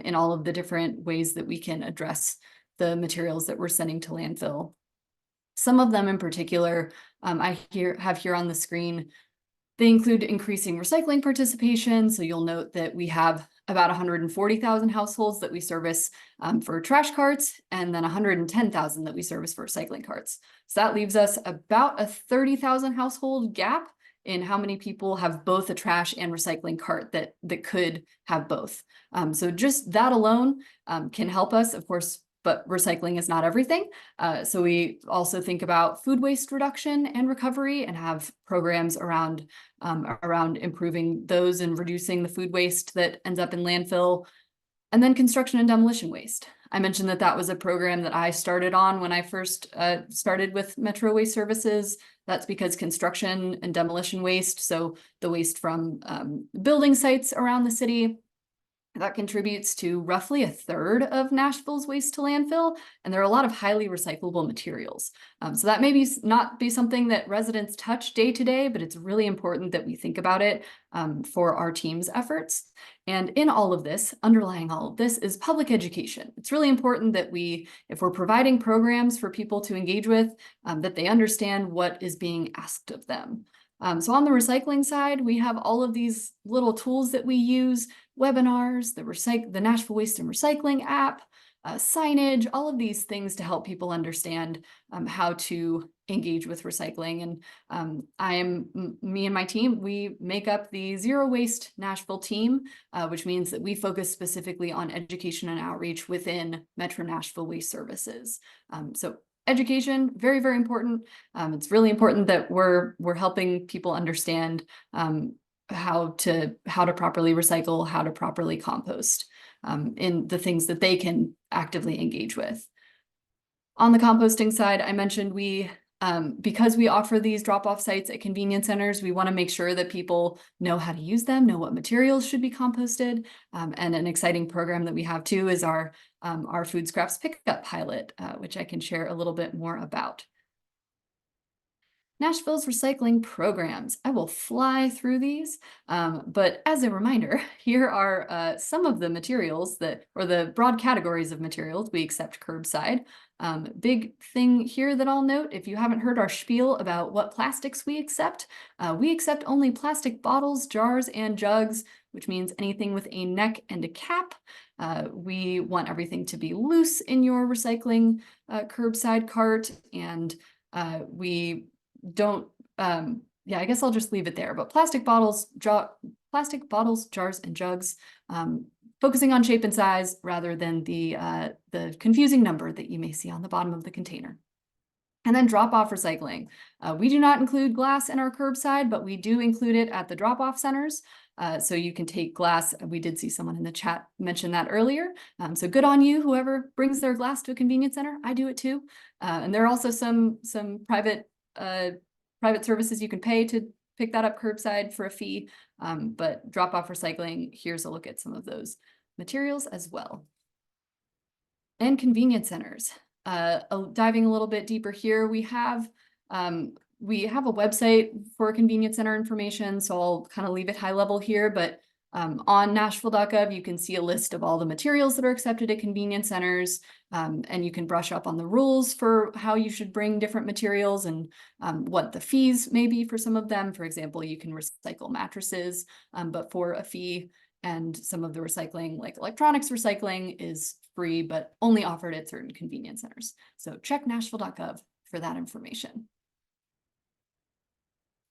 in all of the different ways that we can address the materials that we're sending to landfill. Some of them in particular, I have here on the screen. They include increasing recycling participation. So you'll note that we have about 140,000 households that we service for trash carts, and then 110,000 that we service for recycling carts. So that leaves us about a 30,000 household gap in how many people have both a trash and recycling cart that could have both. So just that alone can help us, of course, but recycling is not everything. So we also think about food waste reduction and recovery and have programs around improving those and reducing the food waste that ends up in landfill. And then construction and demolition waste. I mentioned that was a program that I started on when I first started with Metro Waste Services. That's because construction and demolition waste, so the waste from building sites around the city, that contributes to roughly a third of Nashville's waste to landfill, and there are a lot of highly recyclable materials. So that may not be something that residents touch day to day, but it's really important that we think about it for our team's efforts. And in all of this, underlying all of this is public education. It's really important that if we're providing programs for people to engage with, that they understand what is being asked of them. So on the recycling side, we have all of these little tools that we use, webinars, the Nashville Waste and Recycling app, signage, all of these things to help people understand how to engage with recycling. And me and my team, we make up the Zero Waste Nashville team, which means that we focus specifically on education and outreach within Metro Nashville Waste Services. So education, very, very important. It's really important that we're helping people understand how to properly recycle, how to properly compost, in the things that they can actively engage with. On the composting side, I mentioned because we offer these drop-off sites at convenience centers, we want to make sure that people know how to use them, know what materials should be composted. And an exciting program that we have too is our food scraps pickup pilot, which I can share a little bit more about. Nashville's recycling programs. I will fly through these, but as a reminder, here are some of the materials or the broad categories of materials we accept curbside. Big thing here that I'll note, if you haven't heard our spiel about what plastics we accept only plastic bottles, jars, and jugs, which means anything with a neck and a cap. We want everything to be loose in your recycling curbside cart, and we don't, I guess I'll just leave it there, but plastic bottles, jars, and jugs, focusing on shape and size rather than the confusing number that you may see on the bottom of the container. And then drop-off recycling. We do not include glass in our curbside, but we do include it at the drop-off centers. So you can take glass. We did see someone in the chat mention that earlier. So good on you, whoever brings their glass to a convenience center. I do it too. And there are also some private services you can pay to pick that up curbside for a fee. But drop-off recycling, here's a look at some of those materials as well. And convenience centers. Diving a little bit deeper here, we have a website for convenience center information, so I'll kind of leave it high level here, but on Nashville.gov, you can see a list of all the materials that are accepted at convenience centers, and you can brush up on the rules for how you should bring different materials and what the fees may be for some of them. For example, you can recycle mattresses, but for a fee, and some of the recycling, like electronics recycling, is free, but only offered at certain convenience centers. So check Nashville.gov for that information.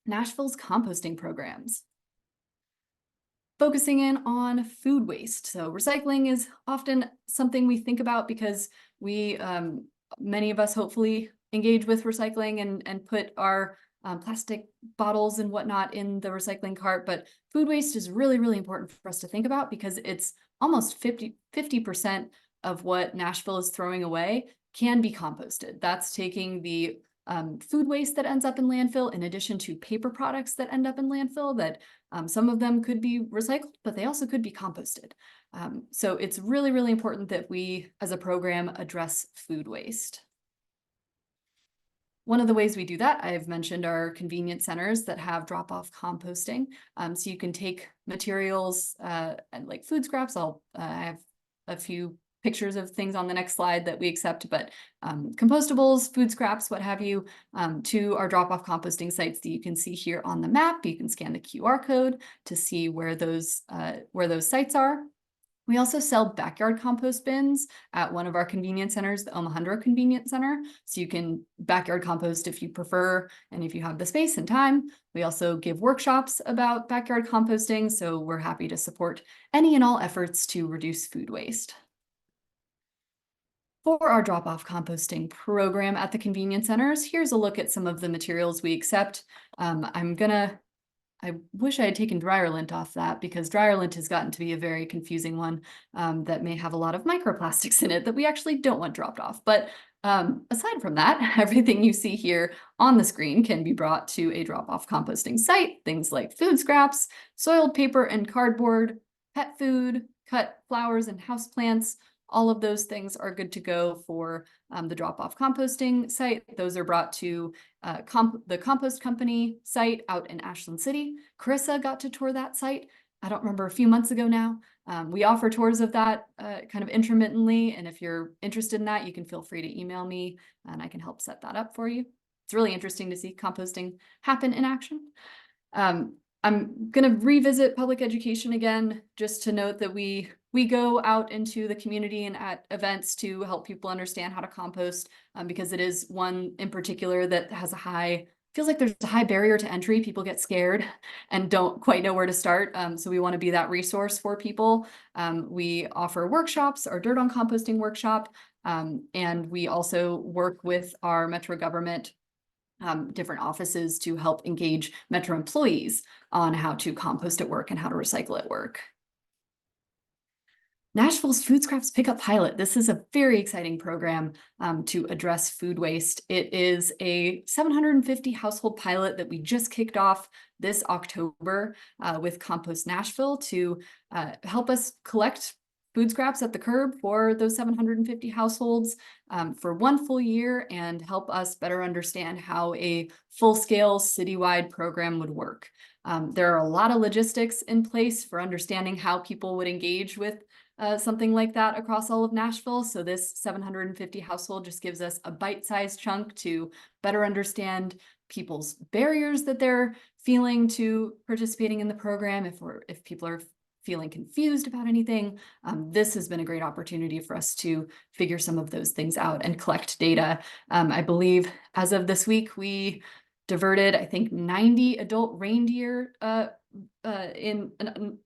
Nashville's composting programs. Focusing in on food waste. So recycling is often something we think about because we, many of us hopefully engage with recycling and put our plastic bottles and whatnot in the recycling cart, but food waste is really, really important for us to think about because it's almost 50% of what Nashville is throwing away can be composted. That's taking the food waste that ends up in landfill, in addition to paper products that end up in landfill, that some of them could be recycled, but they also could be composted. So it's really, really important that we, as a program, address food waste. One of the ways we do that, I've mentioned, are convenience centers that have drop-off composting. So you can take materials like food scraps. I have a few pictures of things on the next slide that we accept, but compostables, food scraps, what have you, to our drop-off composting sites that you can see here on the map. You can scan the QR code to see where those sites are. We also sell backyard compost bins at one of our convenience centers, the Omohundro Convenience Center. So you can backyard compost if you prefer, and if you have the space and time. We also give workshops about backyard composting, so we're happy to support any and all efforts to reduce food waste. For our drop-off composting program at the convenience centers, here's a look at some of the materials we accept. I wish I had taken dryer lint off that, because dryer lint has gotten to be a very confusing one that may have a lot of microplastics in it that we actually don't want dropped off. But aside from that, everything you see here on the screen can be brought to a drop-off composting site. Things like food scraps, soiled paper and cardboard, pet food, cut flowers and houseplants. All of those things are good to go for the drop-off composting site. Those are brought to the compost company site out in Ashland City. Karissa got to tour that site, I don't remember, a few months ago now. We offer tours of that kind of intermittently, and if you're interested in that, you can feel free to email me and I can help set that up for you. It's really interesting to see composting happen in action. I'm going to revisit public education again, just to note that we go out into the community and at events to help people understand how to compost, because it is one in particular that has feels like there's a high barrier to entry. People get scared and don't quite know where to start. So we want to be that resource for people. We offer workshops, our Dirt on Composting workshop, and we also work with our Metro government different offices to help engage Metro employees on how to compost at work and how to recycle at work. Nashville's Food Scraps Pickup Pilot. This is a very exciting program to address food waste. It is a 750 household pilot that we just kicked off this October with Compost Nashville to help us collect food scraps at the curb for those 750 households for one full year and help us better understand how a full-scale citywide program would work. There are a lot of logistics in place for understanding how people would engage with something like that across all of Nashville. So this 750 household just gives us a bite-sized chunk to better understand people's barriers that they're feeling to participating in the program. If people are feeling confused about anything, this has been a great opportunity for us to figure some of those things out and collect data. I believe as of this week, we diverted, I think, 90 adult reindeer in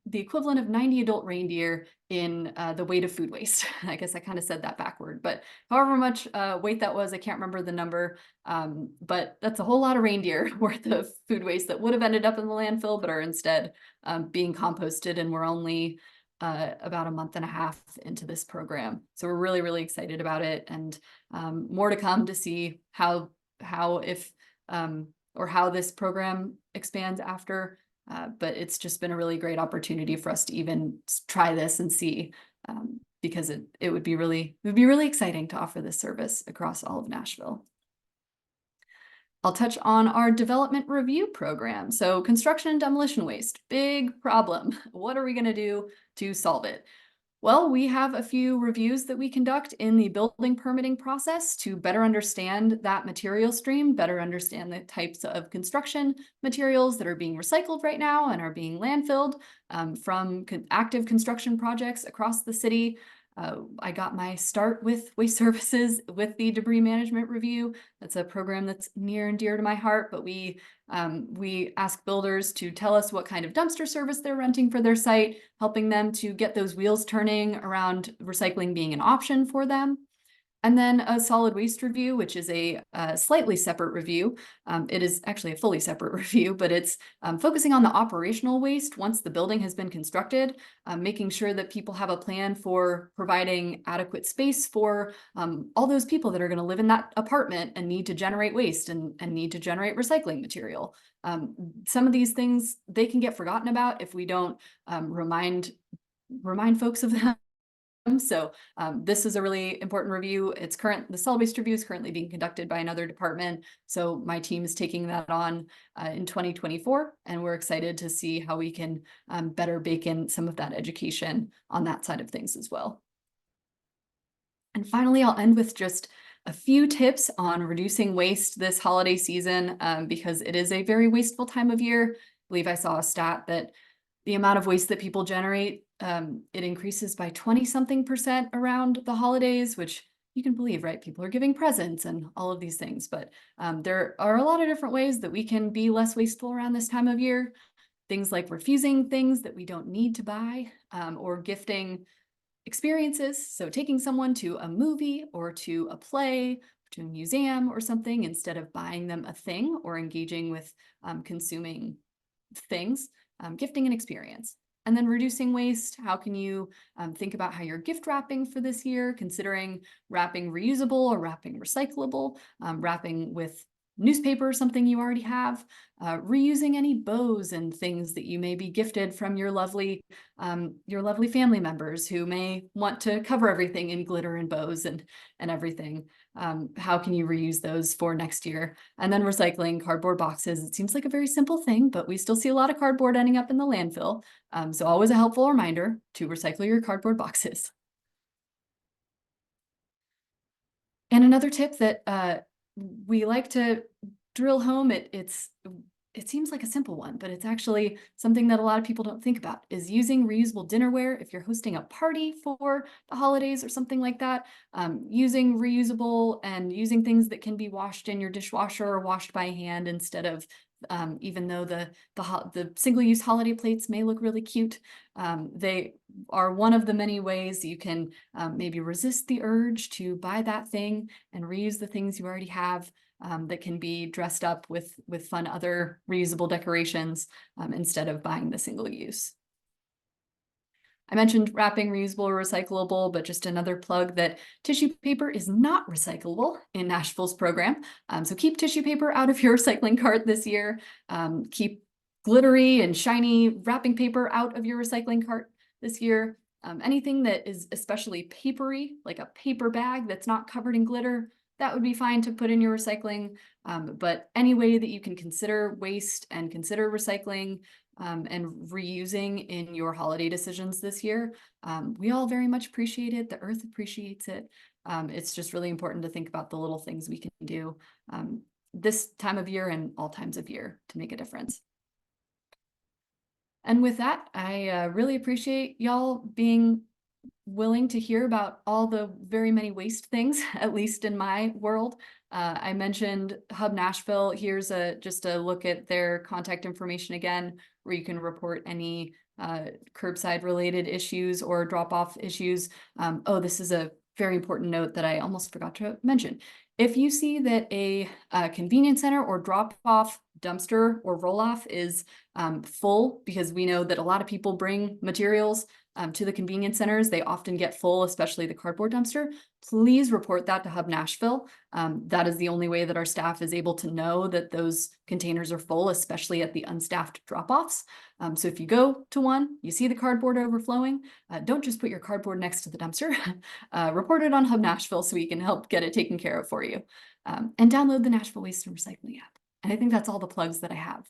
the equivalent of 90 adult reindeer in the weight of food waste. I guess I kind of said that backward, but however much weight that was, I can't remember the number, but that's a whole lot of reindeer worth of food waste that would have ended up in the landfill, but are instead being composted, and we're only about a month and a half into this program. So we're really, really excited about it, and more to come to see how this program expands after. But it's just been a really great opportunity for us to even try this and see, because it would be really exciting to offer this service across all of Nashville. I'll touch on our development review program. So construction and demolition waste, big problem. What are we going to do to solve it? Well, we have a few reviews that we conduct in the building permitting process to better understand that material stream, better understand the types of construction materials that are being recycled right now and are being landfilled from active construction projects across the city. I got my start with waste services with the debris management review. That's a program that's near and dear to my heart, but we ask builders to tell us what kind of dumpster service they're renting for their site, helping them to get those wheels turning around recycling being an option for them. And then a solid waste review, which is a slightly separate review. It is actually a fully separate review, but it's focusing on the operational waste once the building has been constructed, making sure that people have a plan for providing adequate space for all those people that are going to live in that apartment and need to generate waste and need to generate recycling material. Some of these things, they can get forgotten about if we don't remind folks of them. So this is a really important review. The solid waste review is currently being conducted by another department. So my team is taking that on in 2024, and we're excited to see how we can better bake in some of that education on that side of things as well. And finally, I'll end with just a few tips on reducing waste this holiday season, because it is a very wasteful time of year. I believe I saw a stat that the amount of waste that people generate, it increases by 20-something% around the holidays, which you can believe, right? People are giving presents and all of these things, but there are a lot of different ways that we can be less wasteful around this time of year. Things like refusing things that we don't need to buy, or gifting experiences. So taking someone to a movie or to a play, to a museum or something, instead of buying them a thing or engaging with consuming things. Gifting an experience. And then reducing waste. How can you think about how you're gift wrapping for this year, considering wrapping reusable or wrapping recyclable, wrapping with newspaper or something you already have, reusing any bows and things that you may be gifted from your lovely family members who may want to cover everything in glitter and bows and everything. How can you reuse those for next year? And then recycling cardboard boxes. It seems like a very simple thing, but we still see a lot of cardboard ending up in the landfill. So always a helpful reminder to recycle your cardboard boxes. And another tip that we like to drill home, it seems like a simple one, but it's actually something that a lot of people don't think about, is using reusable dinnerware if you're hosting a party for the holidays or something like that. Using reusable and using things that can be washed in your dishwasher or washed by hand instead of, even though the single-use holiday plates may look really cute, they are one of the many ways you can maybe resist the urge to buy that thing and reuse the things you already have, that can be dressed up with fun other reusable decorations, instead of buying the single use. I mentioned wrapping reusable or recyclable, but just another plug that tissue paper is not recyclable in Nashville's program. So keep tissue paper out of your recycling cart this year. Keep glittery and shiny wrapping paper out of your recycling cart this year. Anything that is especially papery, like a paper bag that's not covered in glitter, that would be fine to put in your recycling. But any way that you can consider waste and consider recycling and reusing in your holiday decisions this year, we all very much appreciate it. The earth appreciates it. It's just really important to think about the little things we can do this time of year and all times of year to make a difference. And with that, I really appreciate y'all being willing to hear about all the very many waste things, at least in my world. I mentioned Hub Nashville. Here's just a look at their contact information again, where you can report any curbside related issues or drop off issues. Oh, this is a very important note that I almost forgot to mention. If you see that a convenience center or drop off dumpster or roll off is full, because we know that a lot of people bring materials to the convenience centers, they often get full, especially the cardboard dumpster. Please report that to Hub Nashville. That is the only way that our staff is able to know that those containers are full, especially at the unstaffed drop-offs. So if you go to one, you see the cardboard overflowing, don't just put your cardboard next to the dumpster. Report it on Hub Nashville so we can help get it taken care of for you. And download the Nashville Waste and Recycling app. And I think that's all the plugs that I have.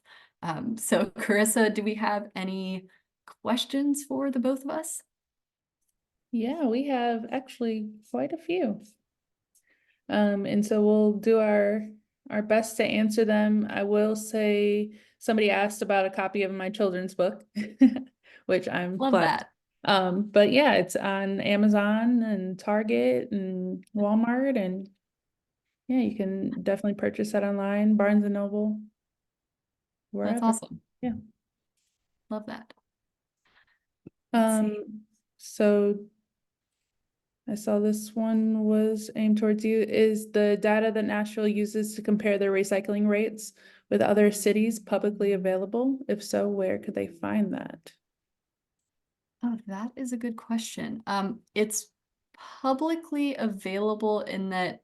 So Karissa, do we have any questions for the both of us? Yeah, we have actually quite a few. And so we'll do our best to answer them. I will say somebody asked about a copy of my children's book, which I'm Love glad. that. But yeah, it's on Amazon and Target and Walmart, and yeah, you can definitely purchase that online, Barnes and Noble, wherever. That's awesome. Yeah. Love that. Let's see. So I saw this one was aimed towards you. Is the data that Nashville uses to compare their recycling rates with other cities publicly available? If so, where could they find that? Oh, that is a good question. It's publicly available in that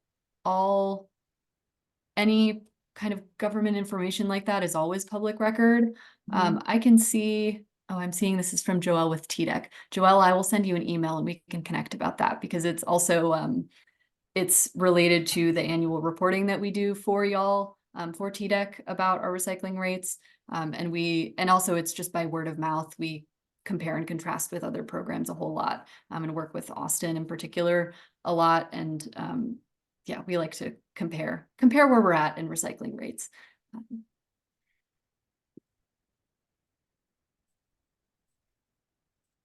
any kind of government information like that is always public record. I can see, I'm seeing this is from Joelle with TDEC. Joelle, I will send you an email and we can connect about that, because it's also, it's related to the annual reporting that we do for y'all, for TDEC about our recycling rates. And also it's just by word of mouth. We compare and contrast with other programs a whole lot, and work with Austin in particular a lot. And yeah, we like to compare where we're at in recycling rates.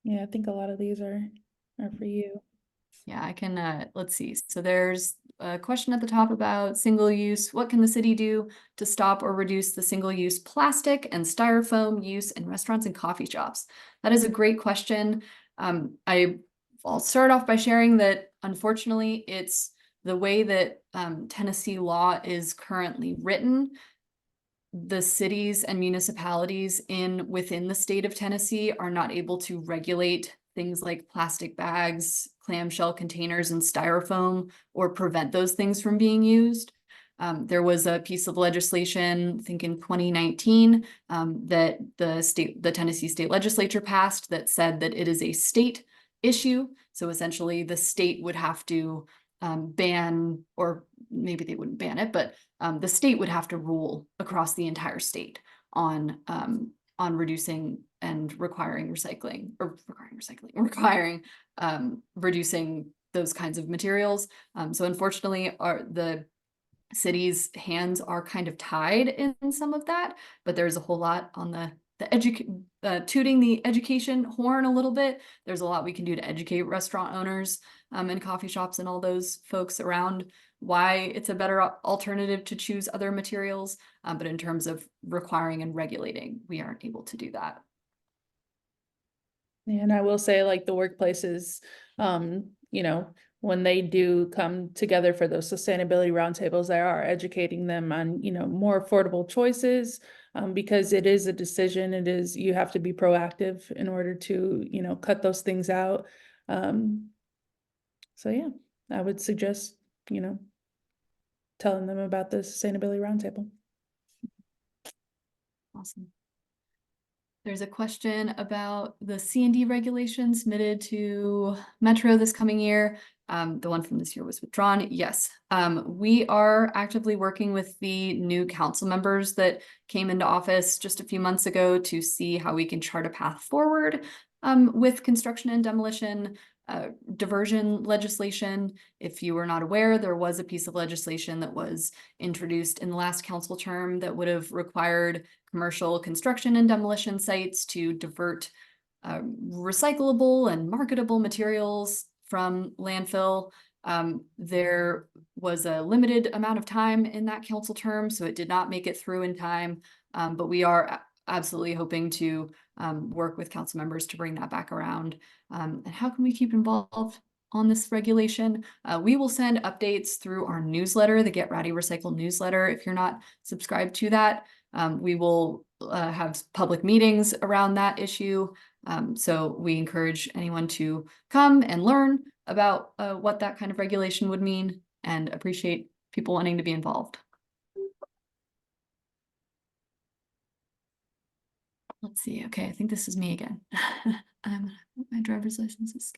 Yeah, I think a lot of these are for you. Yeah, I can, let's see. So there's a question at the top about single use. What can the city do to stop or reduce the single use plastic and styrofoam use in restaurants and coffee shops? That is a great question. I'll start off by sharing that unfortunately it's the way that Tennessee law is currently written. The cities and municipalities within the state of Tennessee are not able to regulate things like plastic bags, clamshell containers, and styrofoam, or prevent those things from being used. There was a piece of legislation, I think in 2019, that the Tennessee state legislature passed that said that it is a state issue. So essentially the state would have to ban, or maybe they wouldn't ban it, but the state would have to rule across the entire state on reducing and requiring reducing those kinds of materials. So unfortunately, the city's hands are kind of tied in some of that, but there's a whole lot on tooting the education horn a little bit. There's a lot we can do to educate restaurant owners and coffee shops and all those folks around why it's a better alternative to choose other materials. But in terms of requiring and regulating, we aren't able to do that. And I will say, like, the workplaces, when they do come together for those sustainability roundtables, they are educating them on, more affordable choices, because it is a decision. You have to be proactive in order to, cut those things out. So yeah, I would suggest, telling them about the sustainability roundtable. Awesome. There's a question about the C&D regulations submitted to Metro this coming year. The one from this year was withdrawn. Yes, we are actively working with the new council members that came into office just a few months ago to see how we can chart a path forward with construction and demolition diversion legislation. If you were not aware, there was a piece of legislation that was introduced in the last council term that would have required commercial construction and demolition sites to divert recyclable and marketable materials from landfill. There was a limited amount of time in that council term, so it did not make it through in time. But we are absolutely hoping to work with council members to bring that back around. And how can we keep involved on this regulation? We will send updates through our newsletter, the Get Rowdy Recycle newsletter. If you're not subscribed to that, we will have public meetings around that issue. So we encourage anyone to come and learn about what that kind of regulation would mean, and appreciate people wanting to be involved. Let's see. Okay, I think this is me again. My driver's license is.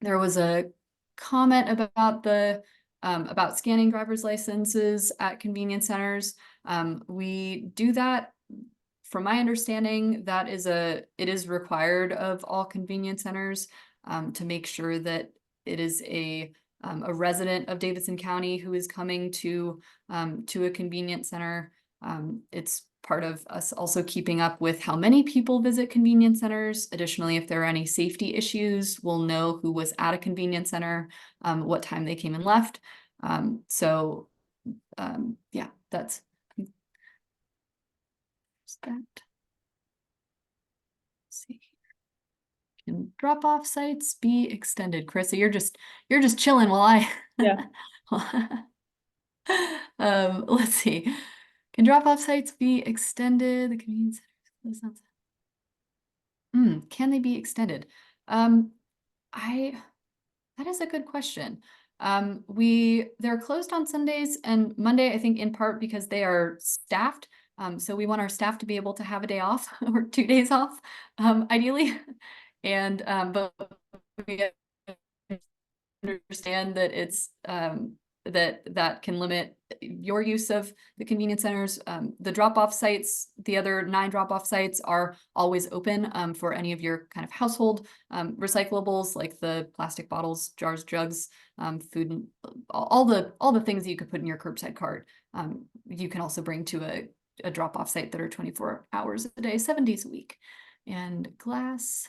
There was a comment about the about scanning driver's licenses at convenience centers. We do that. From my understanding, it is required of all convenience centers to make sure that it is a resident of Davidson County who is coming to a convenience center. It's part of us also keeping up with how many people visit convenience centers. Additionally, if there are any safety issues, we'll know who was at a convenience center, what time they came and left. Yeah, that's that. Let's see. Can drop-off sites be extended? Karissa, you're just chilling while I Yeah. Let's see. Can drop-off sites be extended? The convenience centers. Can they be extended? That is a good question. They're closed on Sundays and Monday, I think in part because they are staffed. So we want our staff to be able to have a day off or 2 days off, ideally. And but we understand that it's that can limit your use of the convenience centers. The drop-off sites, the other 9 drop-off sites are always open for any of your kind of household recyclables, like the plastic bottles, jars, jugs, food, and all the things that you could put in your curbside cart. You can also bring to a drop-off site that are 24 hours a day, 7 days a week. And glass.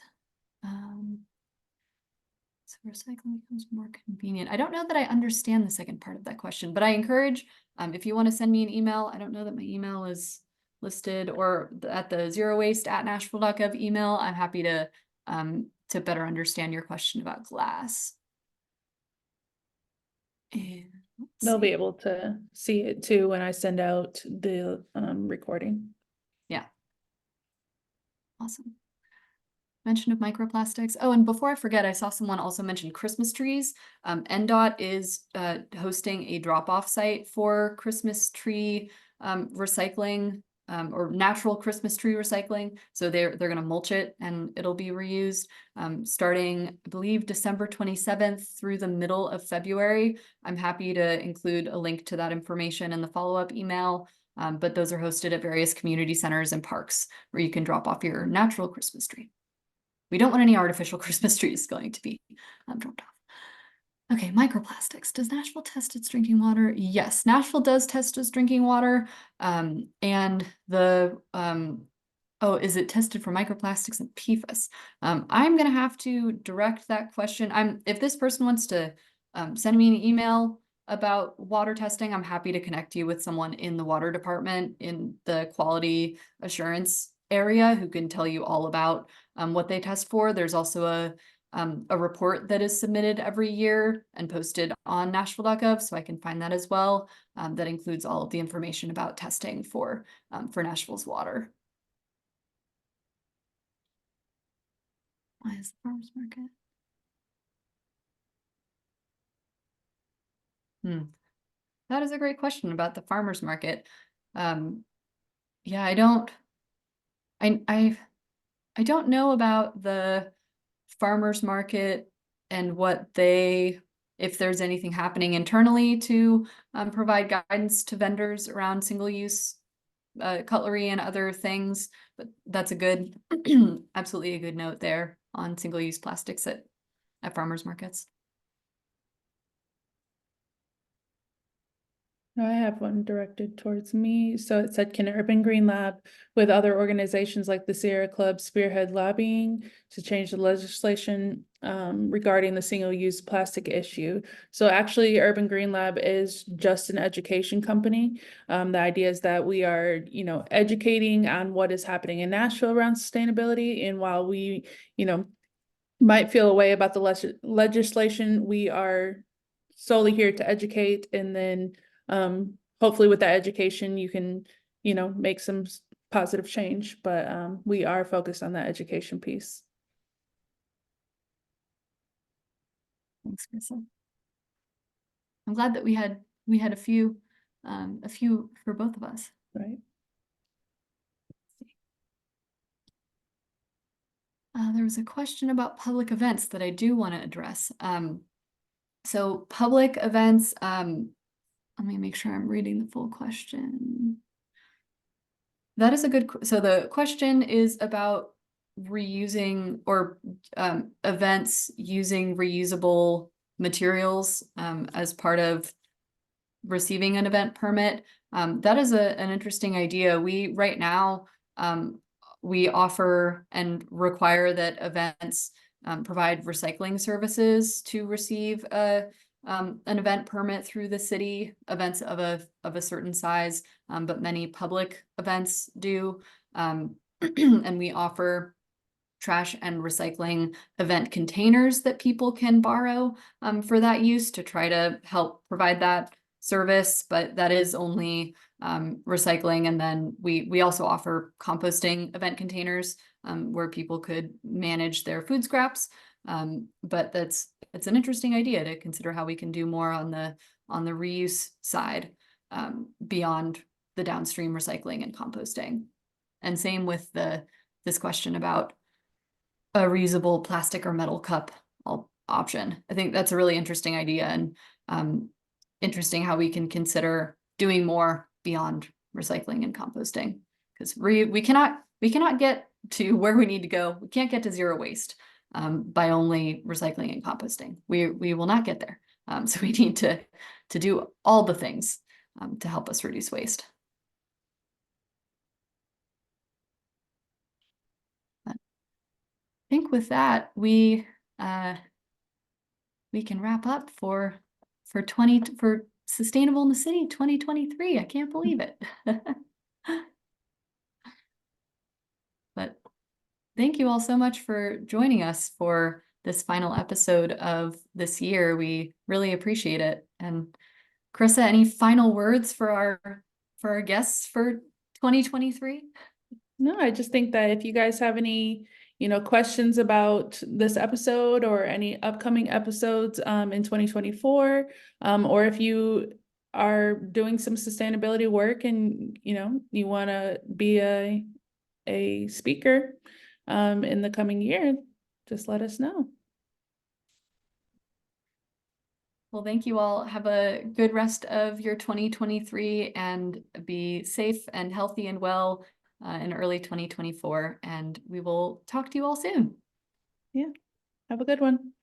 So recycling becomes more convenient. I don't know that I understand the second part of that question, but I encourage, if you want to send me an email, I don't know that my email is listed, or at the zerowaste@nashville.gov email, I'm happy to better understand your question about glass. And They'll be able to see it too when I send out the recording. Yeah. Awesome. Mention of microplastics. Oh, and before I forget, I saw someone also mention Christmas trees. NDOT is hosting a drop-off site for Christmas tree recycling, or natural Christmas tree recycling. So they're going to mulch it and it'll be reused starting, I believe, December 27th through the middle of February. I'm happy to include a link to that information in the follow-up email. But those are hosted at various community centers and parks where you can drop off your natural Christmas tree. We don't want any artificial Christmas trees going to be dropped off. Okay, microplastics. Does Nashville test its drinking water? Yes, Nashville does test its drinking water. And the, oh, is it tested for microplastics and PFAS? I'm gonna have to direct that question. If this person wants to send me an email about water testing, I'm happy to connect you with someone in the water department in the quality assurance area who can tell you all about what they test for. There's also a report that is submitted every year and posted on Nashville.gov, so I can find that as well. That includes all of the information about testing for Nashville's water. Why is the farmers market? That is a great question about the farmers market. Yeah, I don't know about the farmers market and if there's anything happening internally to provide guidance to vendors around single-use cutlery and other things, but that's a good, absolutely a good note there on single-use plastics at farmers markets. I have one directed towards me. So it said, can Urban Green Lab with other organizations like the Sierra Club spearhead lobbying to change the legislation regarding the single-use plastic issue? So actually Urban Green Lab is just an education company. The idea is that we are, educating on what is happening in Nashville around sustainability. And while we, might feel a way about the legislation, we are solely here to educate, and then hopefully with that education you can make some positive change, but we are focused on that education piece. Thanks, Karissa. I'm glad that we had a few for both of us. Right. There was a question about public events that I do want to address. So public events, let me make sure I'm reading the full question. That is a good, so the question is about reusing or events using reusable materials as part of receiving an event permit. That is an interesting idea. We right now, we offer and require that events provide recycling services to receive an event permit through the city, events of a certain size, but many public events do. And we offer trash and recycling event containers that people can borrow for that use to try to help provide that service, but that is only recycling. And then we also offer composting event containers where people could manage their food scraps. But it's an interesting idea to consider how we can do more on the reuse side beyond the downstream recycling and composting. And same with this question about a reusable plastic or metal cup option. I think that's a really interesting idea, and interesting how we can consider doing more beyond recycling and composting, because we cannot get to where we need to go. We can't get to zero waste by only recycling and composting. We will not get there. So we need to do all the things to help us reduce waste. But I think with that, we can wrap up for Sustainable in the City 2023. I can't believe it. But thank you all so much for joining us for this final episode of this year. We really appreciate it. And Karissa, any final words for our guests for 2023? No, I just think that if you guys have any questions about this episode or any upcoming episodes in 2024, or if you are doing some sustainability work and you want to be a speaker in the coming year, just let us know. Well, thank you all. Have a good rest of your 2023 and be safe and healthy and well in early 2024. And we will talk to you all soon. Yeah, have a good one.